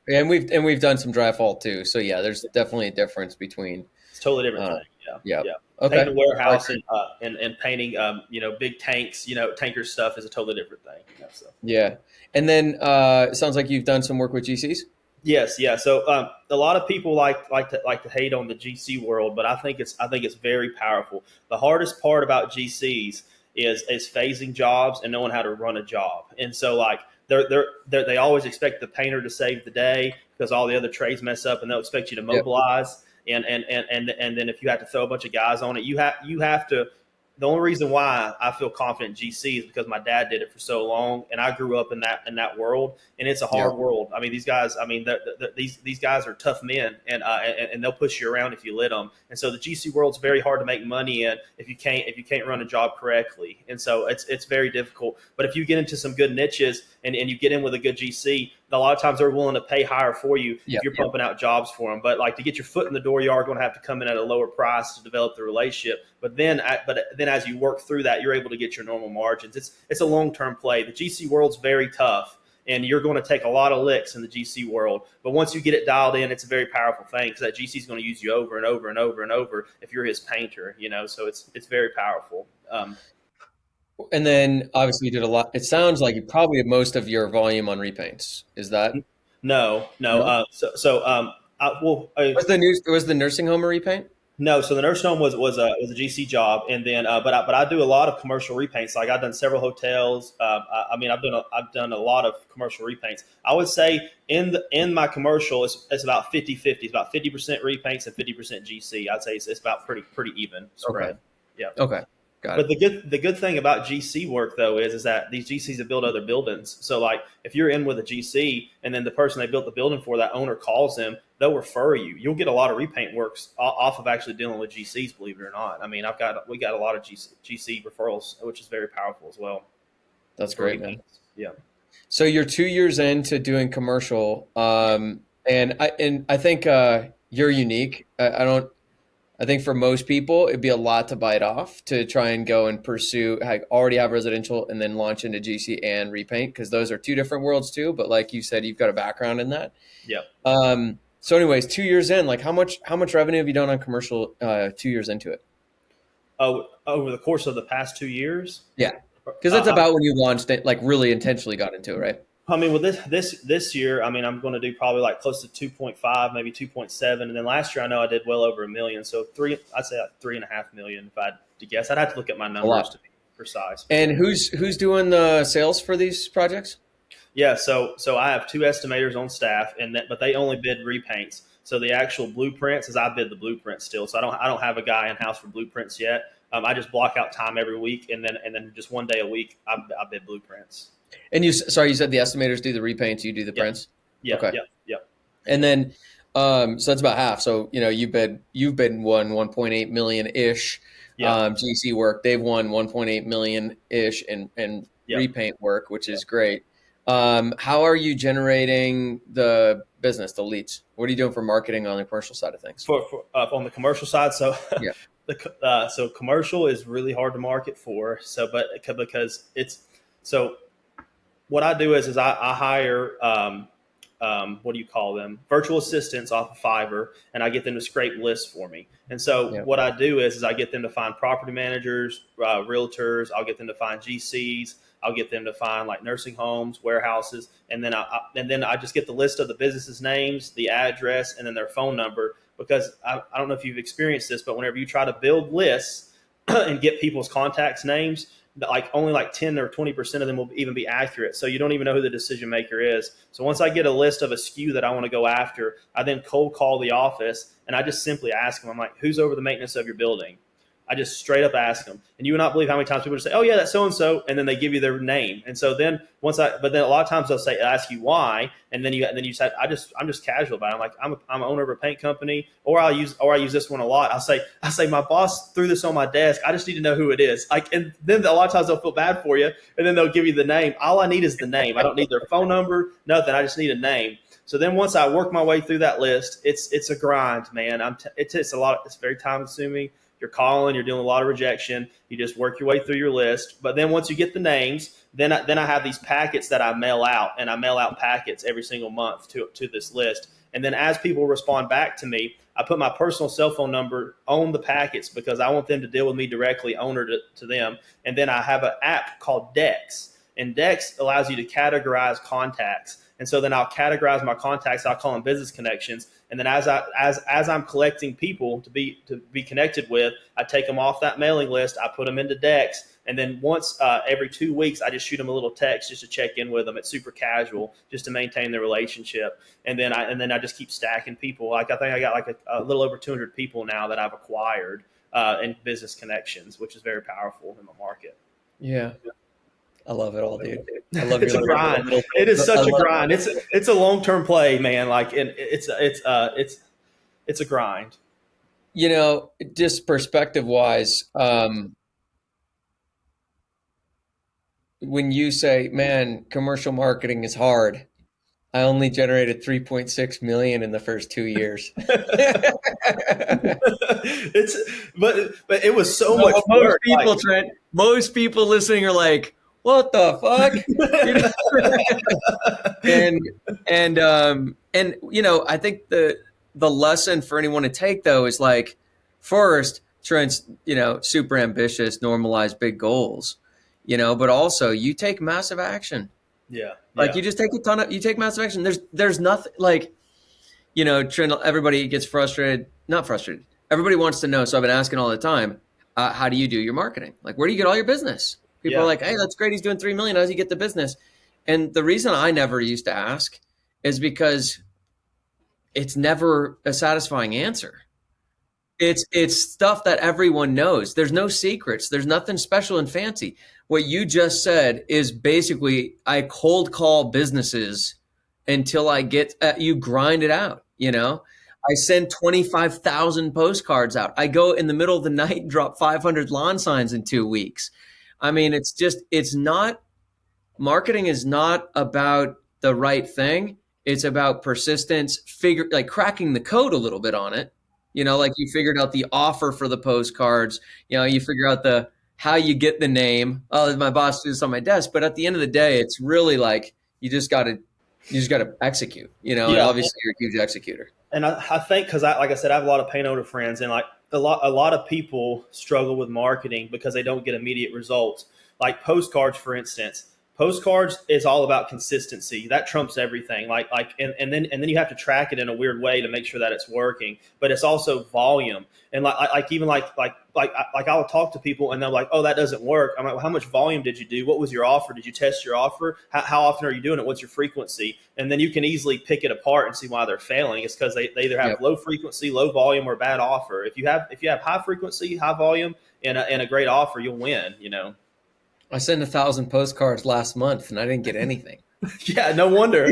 And we've done some dry fall too. So there's definitely a difference between. It's totally different thing. Yeah. Okay. Painting a warehouse and painting, big tanks, tanker stuff is a totally different thing. Yeah. And then it sounds like you've done some work with GCs. Yes. Yeah. So a lot of people like to hate on the GC world, but I think it's very powerful. The hardest part about GCs is phasing jobs and knowing how to run a job. And so like they always expect the painter to save the day because all the other trades mess up, and they'll expect you to mobilize. And then if you have to throw a bunch of guys on it, you have to the only reason why I feel confident in GC is because my dad did it for so long, and I grew up in that world, and it's a Yeah. hard world. I mean, these guys, I mean, these guys are tough men, and they'll push you around if you let them. And so the GC world's very hard to make money in if you can't run a job correctly. And so it's very difficult. But if you get into some good niches and you get in with a good GC, a lot of times they're willing to pay higher for you Yeah. if you're pumping out jobs for them. But like to get your foot in the door, you are going to have to come in at a lower price to develop the relationship. But then as you work through that, you're able to get your normal margins. It's a long-term play. The GC world's very tough, and you're going to take a lot of licks in the GC world. But once you get it dialed in, it's a very powerful thing because that GC is going to use you over and over and over and over if you're his painter, so it's very powerful. And then obviously you did a lot. It sounds like you probably had most of your volume on repaints. Is that No, no. no? Was the nursing home a repaint? No, so the nursing home was a GC job, and then but I do a lot of commercial repaints. Like I've done several hotels. I mean, I've done a lot of commercial repaints. I would say in my commercial, it's about 50-50. It's about 50% repaints and 50% GC. I'd say it's about pretty even spread. Okay. Yeah. Okay. Got But it. the good thing about GC work though is that these GCs have built other buildings. So like if you're in with a GC and then the person they built the building for, that owner calls them, they'll refer you. You'll get a lot of repaint works off of actually dealing with GCs, believe it or not. I mean, we got a lot of GC referrals, which is very powerful as well. That's great, man. Yeah. So you're 2 years into doing commercial, and I think you're unique. I think for most people, it'd be a lot to bite off to try and go and pursue, like, already have residential and then launch into GC and repaint, because those are two different worlds too. But like you said, you've got a background in that. Yeah. So anyways, 2 years in, like how much revenue have you done on commercial 2 years into it? Oh, over the course of the past 2 years. Yeah. Because that's about when you launched it, like really intentionally got into it, right? I mean, well, this year, I mean, I'm going to do probably like close to 2.5, maybe 2.7, and then last year I know I did well over $1 million. So I'd say like 3.5 million if I had to guess. I'd have to look at my numbers to be precise. And who's doing the sales for these projects? Yeah, so I have two estimators on staff, but they only bid repaints. So the actual blueprints is I bid the blueprints still. So I don't have a guy in house for blueprints yet. I just block out time every week, and then just one day a week I bid blueprints. And you said the estimators do the repaints, you do the prints? Yeah. Okay. Yeah. And then, so that's about half. So, you've been won 1.8 million ish, GC work. They've won 1.8 million ish in repaint work, which is great. How are you generating the business, the leads? What are you doing for marketing on the commercial side of things? On the commercial side, so yeah. So commercial is really hard to market for. So, because it's so. What I do is I hire what do you call them? Virtual assistants off of Fiverr, and I get them to scrape lists for me. And so what I do is I get them to find property managers, realtors. I'll get them to find GCs. I'll get them to find like nursing homes, warehouses, and then I just get the list of the businesses' names, the address, and then their phone number. Because I don't know if you've experienced this, but whenever you try to build lists and get people's contacts names, like only like 10 or 20% of them will even be accurate. So you don't even know who the decision maker is. So once I get a list of a SKU that I want to go after, I then cold call the office and I just simply ask them, I'm like, who's over the maintenance of your building? I just straight up ask them. And you would not believe how many times people just say, oh yeah, that's so-and-so. And then they give you their name. And so then but then a lot of times they'll ask you why. And then you say, I'm just casual about it. I'm like, I'm an owner of a paint company, or I use this one a lot. I say, my boss threw this on my desk. I just need to know who it is. And then a lot of times they'll feel bad for you. And then they'll give you the name. All I need is the name. I don't need their phone number, nothing. I just need a name. So then once I work my way through that list, it's a grind, man. It's a lot. It's very time consuming. You're calling, you're doing a lot of rejection. You just work your way through your list. But then once you get the names, then I have these packets that I mail out, and I mail out packets every single month to this list. And then as people respond back to me, I put my personal cell phone number on the packets because I want them to deal with me directly, owner to them. And then I have an app called Dex, and Dex allows you to categorize contacts. And so then I'll categorize my contacts. I'll call them business connections. And then as I'm collecting people to be connected with, I take them off that mailing list. I put them into Dex. And then once every 2 weeks, I just shoot them a little text just to check in with them. It's super casual, just to maintain the relationship. And then I just keep stacking people. Like I think I got like a little over 200 people now that I've acquired and business connections, which is very powerful in the market. Yeah. I love it all, dude. I love It's your a grind. It is such a grind. It's a long term play, man. Like it's a grind. Just perspective wise, when you say, man, commercial marketing is hard, I only generated 3.6 million in the first 2 years. It's but it was so much Most work. people, Trent, most people listening are like, what the fuck? You know? And I think the lesson for anyone to take though is like, first, Trent's, super ambitious, normalize big goals, but also you take massive action. Yeah, Like yeah, you just take you take massive action. There's nothing like, Trent, everybody gets frustrated, not frustrated. Everybody wants to know. So I've been asking all the time, how do you do your marketing? Like, where do you get all your business? People are yeah, like, hey, that's great. He's doing 3 million. How does he get the business? And the reason I never used to ask is because it's never a satisfying answer. It's stuff that everyone knows. There's no secrets. There's nothing special and fancy. What you just said is basically I cold call businesses until I get you grind it out, I send 25,000 postcards out. I go in the middle of the night and drop 500 lawn signs in 2 weeks. I mean, it's not marketing is not about the right thing. It's about persistence, like cracking the code a little bit on it. Like you figured out the offer for the postcards, you figure out how you get the name. Oh, my boss does this on my desk. But at the end of the day, it's really like you just gotta execute, and yeah. obviously you're a huge executor. And I think because like I said, I have a lot of paint owner friends, and like a lot of people struggle with marketing because they don't get immediate results. Like postcards, for instance. Postcards is all about consistency. That trumps everything. And then you have to track it in a weird way to make sure that it's working. But it's also volume. And I will talk to people and they're like, "Oh, that doesn't work." I'm like, "Well, how much volume did you do? What was your offer? Did you test your offer? How often are you doing it? What's your frequency?" And then you can easily pick it apart and see why they're failing. It's because they either have Yep. low frequency, low volume, or bad offer. If you have high frequency, high volume, and a great offer, you'll win. I sent 1,000 postcards last month and I didn't get anything. Yeah, no wonder.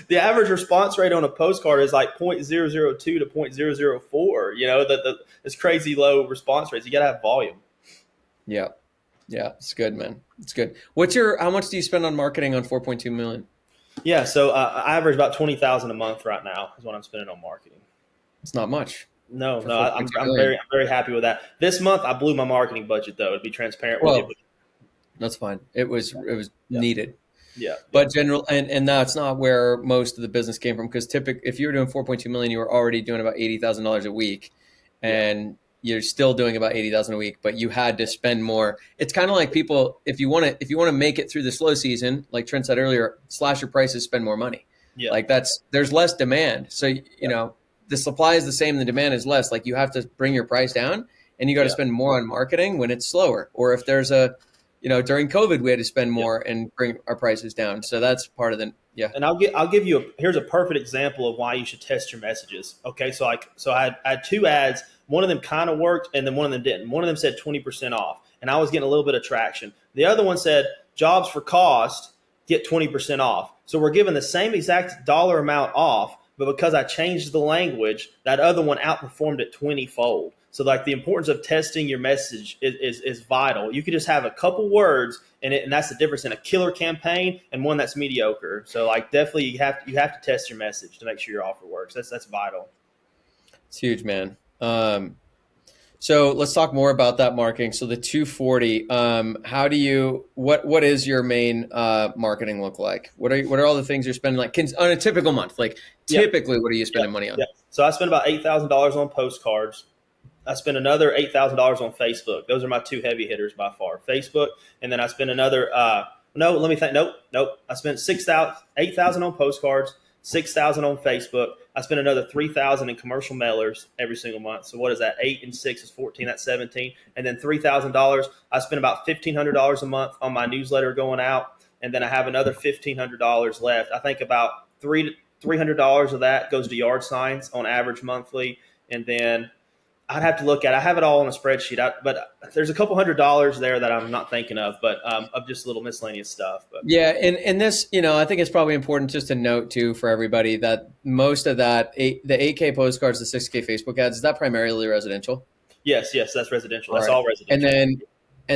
The average response rate on a postcard is like 0.002 to 0.004. It's crazy low response rates. You got to have volume. Yeah. Yeah. It's good, man. It's good. How much do you spend on marketing on 4.2 million? Yeah, so I average about 20,000 a month right now is what I'm spending on marketing. It's not much. No, For no, I'm 4.2 I'm million. very happy with that. This month I blew my marketing budget though. To be transparent with Well, you. that's fine. It was Yeah, needed. yeah, But and that's not where most of the business came from, because if you were doing 4.2 million, you were already doing about $80,000 a week, yeah, and you're still doing about 80,000 a week, but you had to spend more. It's kind of like people, if you want to make it through the slow season, like Trent said earlier, slash your prices, spend more money. yeah, Like there's less demand. So, the supply is the same, the demand is less. Like you have to bring your price down and you got to yeah, spend more on marketing when it's slower. Or if there's during COVID, we had to spend yeah. more and bring our prices down. So that's part of yeah. And I'll give you here's a perfect example of why you should test your messages. Okay, so I had two ads. One of them kind of worked, and then one of them didn't. One of them said 20% off, and I was getting a little bit of traction. The other one said jobs for cost, get 20% off. So we're giving the same exact dollar amount off, but because I changed the language, that other one outperformed it 20-fold. So like the importance of testing your message is vital. You could just have a couple words and that's the difference in a killer campaign and one that's mediocre. So like definitely you have to test your message to make sure your offer works. That's vital. It's huge, man. So let's talk more about that marketing. So the 240, what is your main marketing look like? What are all the things you're spending on a typical month? Like Yeah. typically, what are you spending money on? Yeah. So I spend about $8,000 on postcards. I spend another $8,000 on Facebook. Those are my two heavy hitters by far. Facebook, and then I spend another. No, let me think. Nope. I spent $8,000 on postcards, $6,000 on Facebook. I spend another $3,000 in commercial mailers every single month. So what is that? 8 and 6 is 14. That's 17. And then $3,000. I spend about $1,500 a month on my newsletter going out, and then I have another $1,500 left. I think about $300 of that goes to yard signs on average monthly, and then I'd have to look at it. I have it all on a spreadsheet, but there's a couple $100 there that I'm not thinking of, but of just little miscellaneous stuff. But Yeah, and this, I think it's probably important just to note too for everybody that most of the 8K postcards, the 6K Facebook ads, is that primarily residential? yes, that's residential. All That's right. all And residential.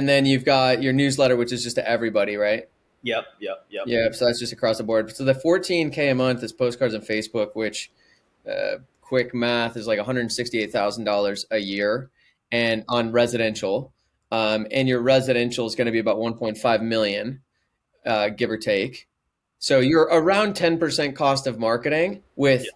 then you've got your newsletter, which is just to everybody, right? Yep. Yeah, so that's just across the board. So the 14K a month is postcards on Facebook, which quick math is like $168,000 a year, and on residential, and your residential is going to be about 1.5 million, give or take. So you're around 10% cost of marketing with Yeah.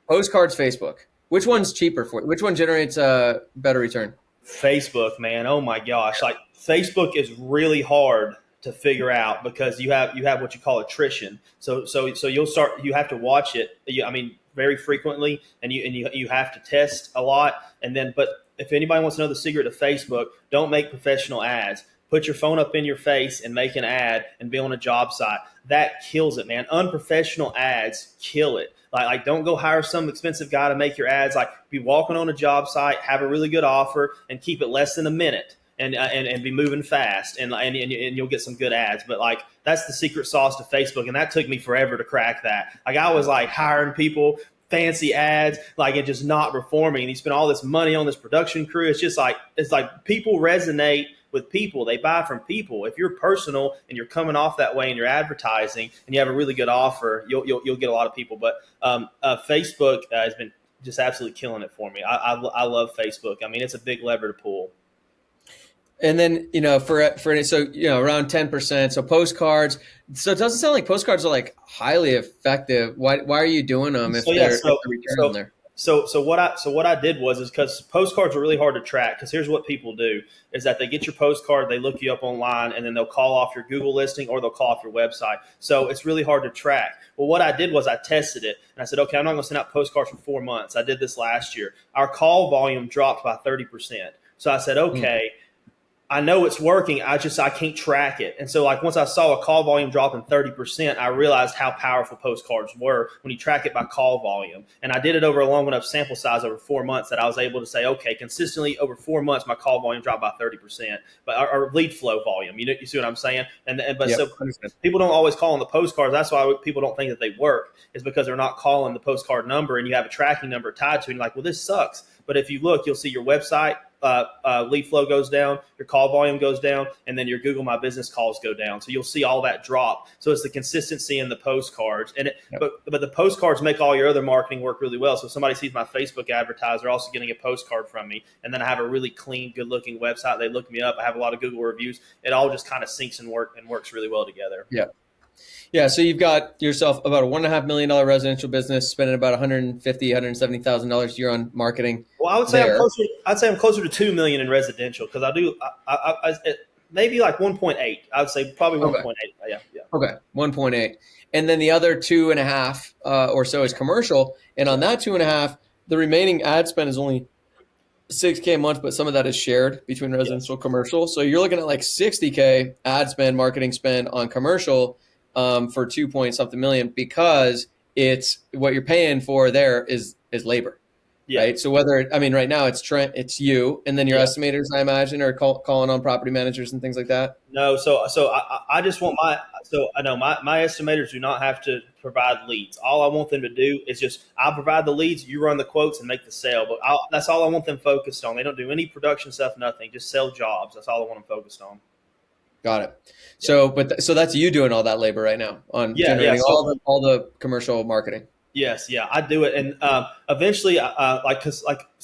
postcards, Facebook. Which Yeah. one's cheaper for you? Which one generates a better return? Facebook, man. Oh my gosh. Like Facebook is really hard to figure out because you have what you call attrition. So you have to watch it. I mean, very frequently, and you have to test a lot. And then, but if anybody wants to know the secret of Facebook, don't make professional ads. Put your phone up in your face and make an ad and be on a job site. That kills it, man. Unprofessional ads kill it. Like don't go hire some expensive guy to make your ads. Like be walking on a job site, have a really good offer, and keep it less than a minute, and be moving fast, and you'll get some good ads. But like that's the secret sauce to Facebook, and that took me forever to crack that. Like I was like hiring people, fancy ads, like it just not performing. And you spend all this money on this production crew. It's like people resonate with people. They buy from people. If you're personal and you're coming off that way and you're advertising and you have a really good offer, you'll get a lot of people. But Facebook has been just absolutely killing it for me. I love Facebook. I mean, it's a big lever to pull. And then, so, around 10%. So postcards. So it doesn't sound like postcards are like highly effective. Why are you doing them if So yeah, if the return on there? So what I did was because postcards are really hard to track. Because here's what people do is that they get your postcard, they look you up online, and then they'll call off your Google listing or they'll call off your website. So it's really hard to track. Well, what I did was I tested it and I said, okay, I'm not going to send out postcards for 4 months. I did this last year. Our call volume dropped by 30%. So I said, okay. I know it's working. I can't track it. And so like once I saw a call volume drop in 30%, I realized how powerful postcards were when you track it by call volume. And I did it over a long enough sample size over 4 months that I was able to say, okay, consistently over 4 months, my call volume dropped by 30%, but our lead flow volume, you see what I'm saying? But Yep. so people don't always call on the postcards. That's why people don't think that they work, is because they're not calling the postcard number and you have a tracking number tied to it. And you're like, well, this sucks. But if you look, you'll see your website lead flow goes down, your call volume goes down, and then your Google My Business calls go down. So you'll see all that drop. So it's the consistency in the postcards, but the postcards make all your other marketing work really well. So if somebody sees my Facebook advertise, they're also getting a postcard from me, and then I have a really clean, good-looking website. They look me up. I have a lot of Google reviews. It all just kind of syncs and works really well together. Yeah. Yeah, so you've got yourself about a $1.5 million residential business, spending about $170,000 a year on marketing. Well, I would say I'm closer to 2 million in residential because maybe like 1.8. I would say probably 1.8. Yeah. Okay, 1.8, and then the other 2.5 or so is commercial, and on that 2.5, the remaining ad spend is only $6K a month, but some of that is shared between residential and commercial. So you're looking at like $60K ad spend, marketing spend on commercial. For 2 point something million, because it's what you're paying for there is labor, right? So right now it's Trent, it's you, and then your estimators, I imagine, are calling on property managers and things like that. No, so I just want I know my estimators do not have to provide leads. All I want them to do is just I'll provide the leads, you run the quotes and make the sale. But that's all I want them focused on. They don't do any production stuff, nothing. Just sell jobs. That's all I want them focused on. Got it. So, so that's you doing all that labor right now on generating all the commercial marketing. Yes, yeah, I do it, and eventually, so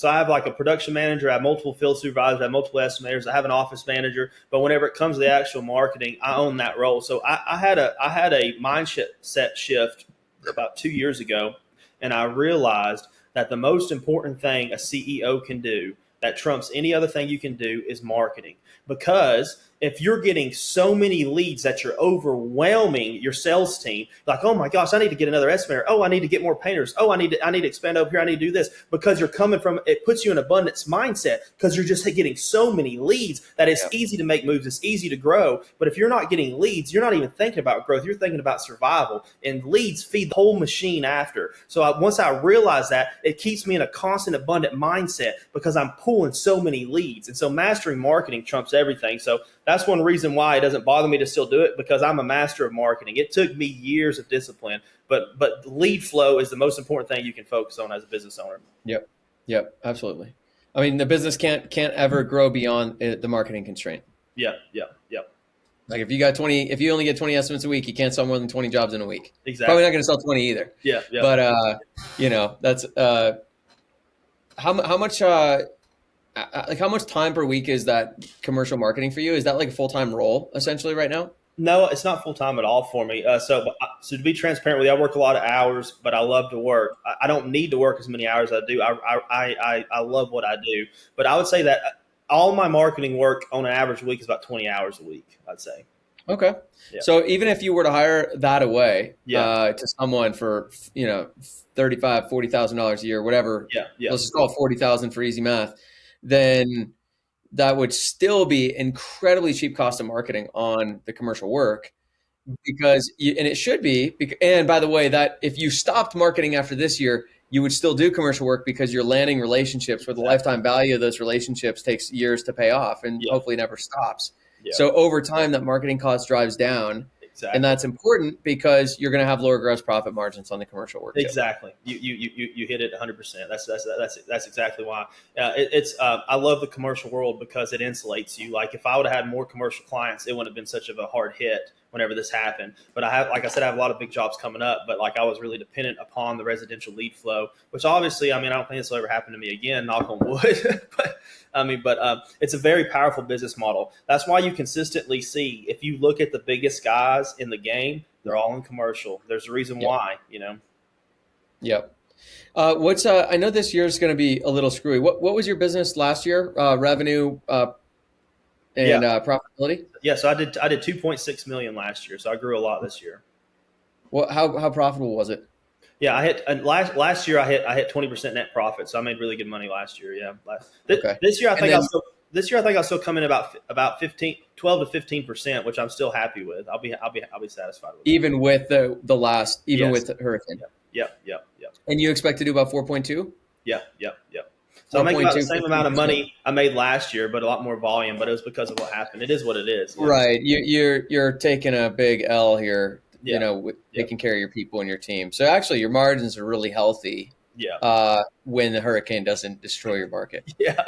I have like a production manager, I have multiple field supervisors, I have multiple estimators, I have an office manager. But whenever it comes to the actual marketing, I own that role. So I had a mindset shift about 2 years ago, and I realized that the most important thing a CEO can do that trumps any other thing you can do is marketing, because if you're getting so many leads that you're overwhelming your sales team, like, oh my gosh, I need to get another estimator. Oh, I need to get more painters. Oh, I need to expand over here. I need to do this, because you're coming from, it puts you in abundance mindset, because you're just getting so many leads that it's easy to make moves. It's easy to grow. But if you're not getting leads, you're not even thinking about growth. You're thinking about survival, and leads feed the whole machine after. So once I realize that, it keeps me in a constant abundant mindset, because I'm pulling so many leads. And so mastering marketing trumps everything. So that's one reason why it doesn't bother me to still do it, because I'm a master of marketing. It took me years of discipline, but lead flow is the most important thing you can focus on as a business owner. Yep, absolutely. I mean, the business can't ever grow beyond the marketing constraint. Yeah. Like if you only get 20 estimates a week, you can't sell more than 20 jobs in a week. Exactly. Probably not going to sell 20 either. Yeah. But that's how much how much time per week is that commercial marketing for you? Is that like a full-time role essentially right now? No, it's not full time at all for me. So to be transparent with you, I work a lot of hours, but I love to work. I don't need to work as many hours as I do. I love what I do, but I would say that all my marketing work on an average week is about 20 hours a week, I'd say. Okay. Yeah. So even if you were to hire that away to someone for, $35,000, $40,000 a year, whatever, let's just call it 40,000 for easy math, then that would still be incredibly cheap cost of marketing on the commercial work, because and it should be. And by the way, that if you stopped marketing after this year, you would still do commercial work, because you're landing relationships where the lifetime value of those relationships takes years to pay off and hopefully never stops. Yeah. So over time, that marketing cost drives down. Exactly. And that's important, because you're going to have lower gross profit margins on the commercial work. Exactly. You hit it 100%. That's exactly why. I love the commercial world, because it insulates you. Like if I would have had more commercial clients, it wouldn't have been such of a hard hit whenever this happened. But I have a lot of big jobs coming up, but like I was really dependent upon the residential lead flow, which obviously, I don't think this will ever happen to me again, knock on wood. but it's a very powerful business model. That's why you consistently see, if you look at the biggest guys in the game, they're all in commercial. There's a reason why, Yep. I know this year is going to be a little screwy. What was your business last year? Revenue, and profitability? Yeah, so I did 2.6 million last year, so I grew a lot this year. Well, how profitable was it? Yeah, I hit last year. I hit 20% net profit, so I made really good money last year. Yeah, this year I think I'll still come in about 12 to 15%, which I'm still happy with. I'll be satisfied with. Even with with the hurricane. Yep. And you expect to do about 4.2? Yep. So I'm making about the same amount of money I made last year, but a lot more volume. But it was because of what happened. It is what it is. Right. You're taking a big L here. Taking care of your people and your team. So actually, your margins are really healthy. Yeah. When the hurricane doesn't destroy your market. Yeah.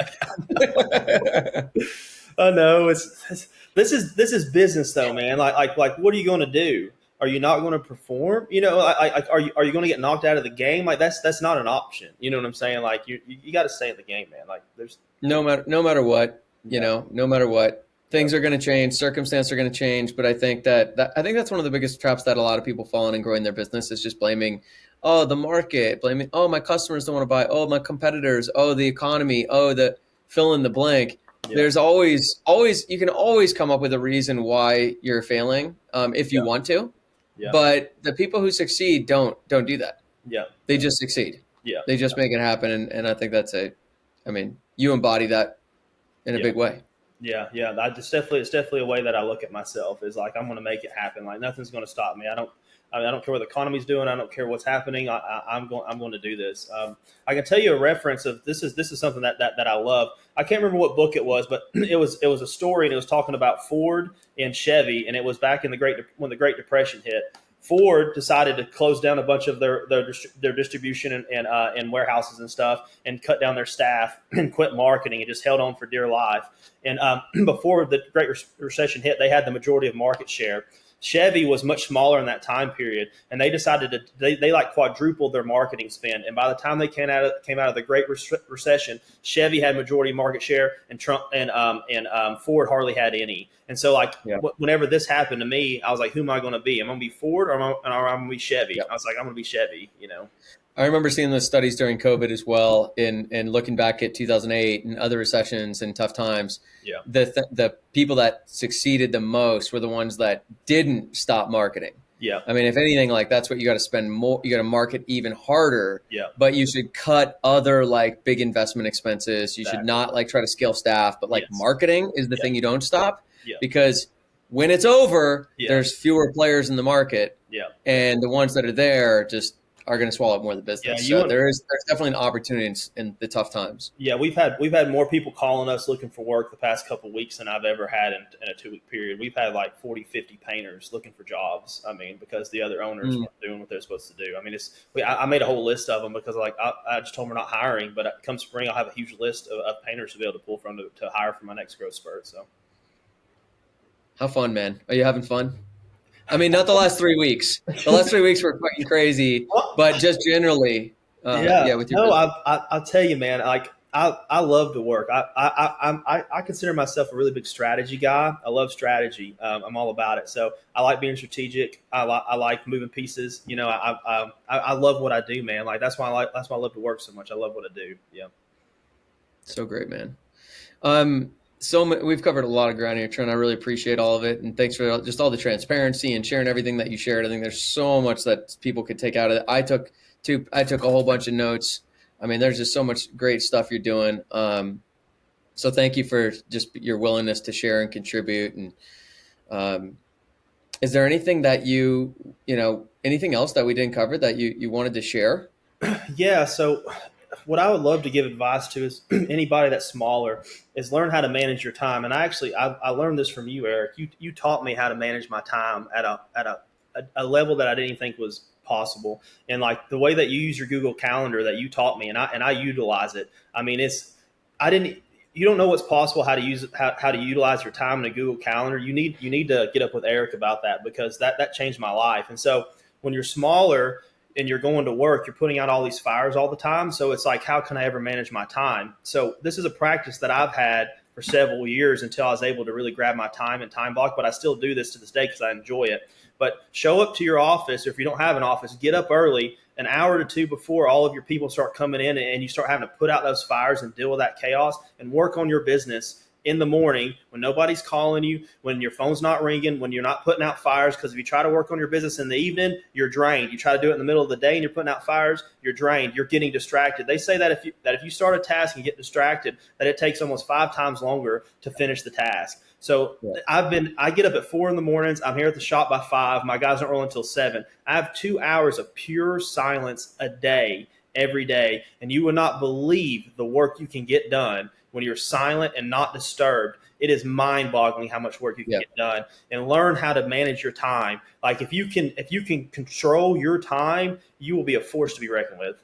I know. This is business though, man. Like what are you going to do? Are you not going to perform? Are you going to get knocked out of the game? Like that's not an option. You know what I'm saying? Like you got to stay in the game, man. Like there's no matter what, no matter what, things are going to change, circumstances are going to change. But I think that's one of the biggest traps that a lot of people fall in growing their business, is just blaming, the market, blaming, my customers don't want to buy, my competitors, the economy, the fill in the blank. Yeah. There's always you can always come up with a reason why you're failing if you want to. Yeah. But the people who succeed don't do that. Yeah. They just succeed. Yeah. They just make it happen. And I think you embody that in a big way. Yeah. It's definitely a way that I look at myself, is like, I'm going to make it happen. Like nothing's going to stop me. I don't care what the economy's doing. I don't care what's happening. I'm going to do this. I can tell you a reference of this is something that I love. I can't remember what book it was, but it was a story, and it was talking about Ford and Chevy, and it was back in when the Great Depression hit. Ford decided to close down a bunch of their distribution and warehouses and stuff, and cut down their staff and quit marketing, and just held on for dear life. And before the Great Recession hit, they had the majority of market share. Chevy was much smaller in that time period, and they decided they like quadrupled their marketing spend. And by the time they came out of the Great Recession, Chevy had majority market share, and Ford hardly had any. And so, whenever this happened to me, I was like, "Who am I going to be? Am I going to be Ford, or am I going to be Chevy?" I was like, "I'm going to be Chevy." I remember seeing those studies during COVID as well, and looking back at 2008 and other recessions and tough times. Yeah. The people that succeeded the most were the ones that didn't stop marketing. Yeah. I mean, if anything, like that's what you got to spend more. You got to market even harder. Yeah. But you should cut other like big investment expenses. You should not like try to scale staff, but like marketing is the thing you don't stop, because when it's over, there's fewer players in the market. Yeah. And the ones that are there just are going to swallow up more of the business. So there's definitely an opportunity in the tough times. Yeah, we've had more people calling us looking for work the past couple of weeks than I've ever had in a 2-week period. We've had like 40, 50 painters looking for jobs. I mean, because the other owners weren't doing what they're supposed to do. I mean, I made a whole list of them because like I just told them we're not hiring, but come spring I'll have a huge list of painters to be able to pull from to hire for my next growth spurt. So, how fun, man! Are you having fun? I mean, not the last 3 weeks. The last 3 weeks were fucking crazy, but just generally, with your I'll tell you, man. Like I love to work. I consider myself a really big strategy guy. I love strategy. I'm all about it. So I like being strategic. I like moving pieces. You know, I love what I do, man. Like that's why I love to work so much. I love what I do. Yeah. So great, man. We've covered a lot of ground here, Trent. I really appreciate all of it, and thanks for just all the transparency and sharing everything that you shared. I think there's so much that people could take out of it. I took a whole bunch of notes. I mean, there's just so much great stuff you're doing. So thank you for just your willingness to share and contribute. And is there anything that anything else that we didn't cover that you wanted to share? Yeah. So what I would love to give advice to is anybody that's smaller is learn how to manage your time. And I learned this from you, Eric. You taught me how to manage my time at a level that I didn't even think was possible. And like the way that you use your Google Calendar that you taught me, and I utilize it. I mean, you don't know what's possible, how to utilize your time in a Google Calendar. You need to get up with Eric about that, because that changed my life. And so when you're smaller and you're going to work, you're putting out all these fires all the time. So it's like, how can I ever manage my time? So this is a practice that I've had for several years until I was able to really grab my time and time block. But I still do this to this day because I enjoy it. But show up to your office, or if you don't have an office, get up early, an hour to two before all of your people start coming in, and you start having to put out those fires and deal with that chaos, and work on your business in the morning when nobody's calling you, when your phone's not ringing, when you're not putting out fires. Because if you try to work on your business in the evening, you're drained. You try to do it in the middle of the day and you're putting out fires, you're drained. You're getting distracted. They say that if you start a task and get distracted, that it takes almost 5 times longer to finish the task. So I get up at 4 in the mornings. I'm here at the shop by 5. My guys don't roll until 7. I have 2 hours of pure silence a day, every day. And you would not believe the work you can get done when you're silent and not disturbed. It is mind-boggling how much work you can get done. And learn how to manage your time. Like if you can control your time, you will be a force to be reckoned with.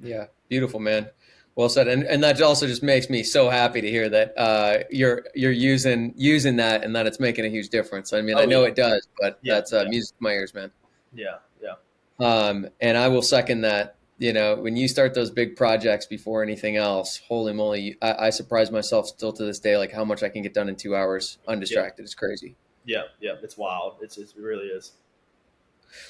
Yeah, beautiful, man. Well said. And that also just makes me so happy to hear that you're using that, and that it's making a huge difference. I mean, I know it does, but that's music to my ears, man. Yeah. And I will second that. You know, when you start those big projects before anything else, holy moly, I surprise myself still to this day, like how much I can get done in 2 hours undistracted. It's crazy. Yeah. It's wild. It really is.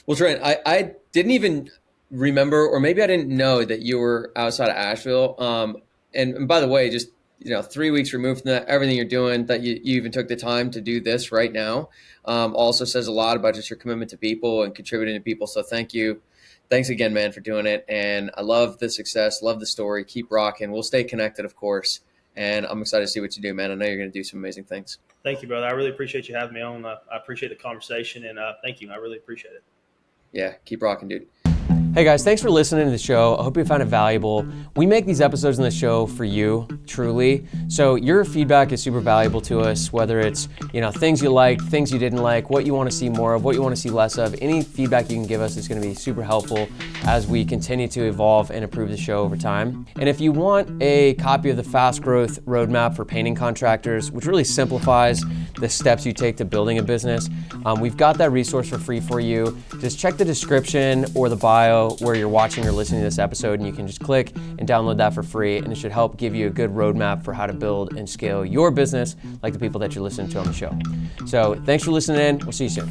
Well, Trent, I didn't even remember, or maybe I didn't know that you were outside of Asheville. And by the way, just 3 weeks removed from that, everything you're doing, that you even took the time to do this right now, also says a lot about just your commitment to people and contributing to people. So thank you. Thanks again, man, for doing it. And I love the success, love the story. Keep rocking. We'll stay connected, of course. And I'm excited to see what you do, man. I know you're going to do some amazing things. Thank you, brother. I really appreciate you having me on. I appreciate the conversation, and thank you. I really appreciate it. Yeah, keep rocking, dude. Hey guys, thanks for listening to the show. I hope you found it valuable. We make these episodes in the show for you, truly. So your feedback is super valuable to us, whether it's, things you liked, things you didn't like, what you want to see more of, what you want to see less of. Any feedback you can give us is going to be super helpful as we continue to evolve and improve the show over time. And if you want a copy of the Fast Growth Roadmap for Painting Contractors, which really simplifies the steps you take to building a business, we've got that resource for free for you. Just check the description or the bio where you're watching or listening to this episode, and you can just click and download that for free, and it should help give you a good roadmap for how to build and scale your business like the people that you're listening to on the show. So thanks for listening in. We'll see you soon.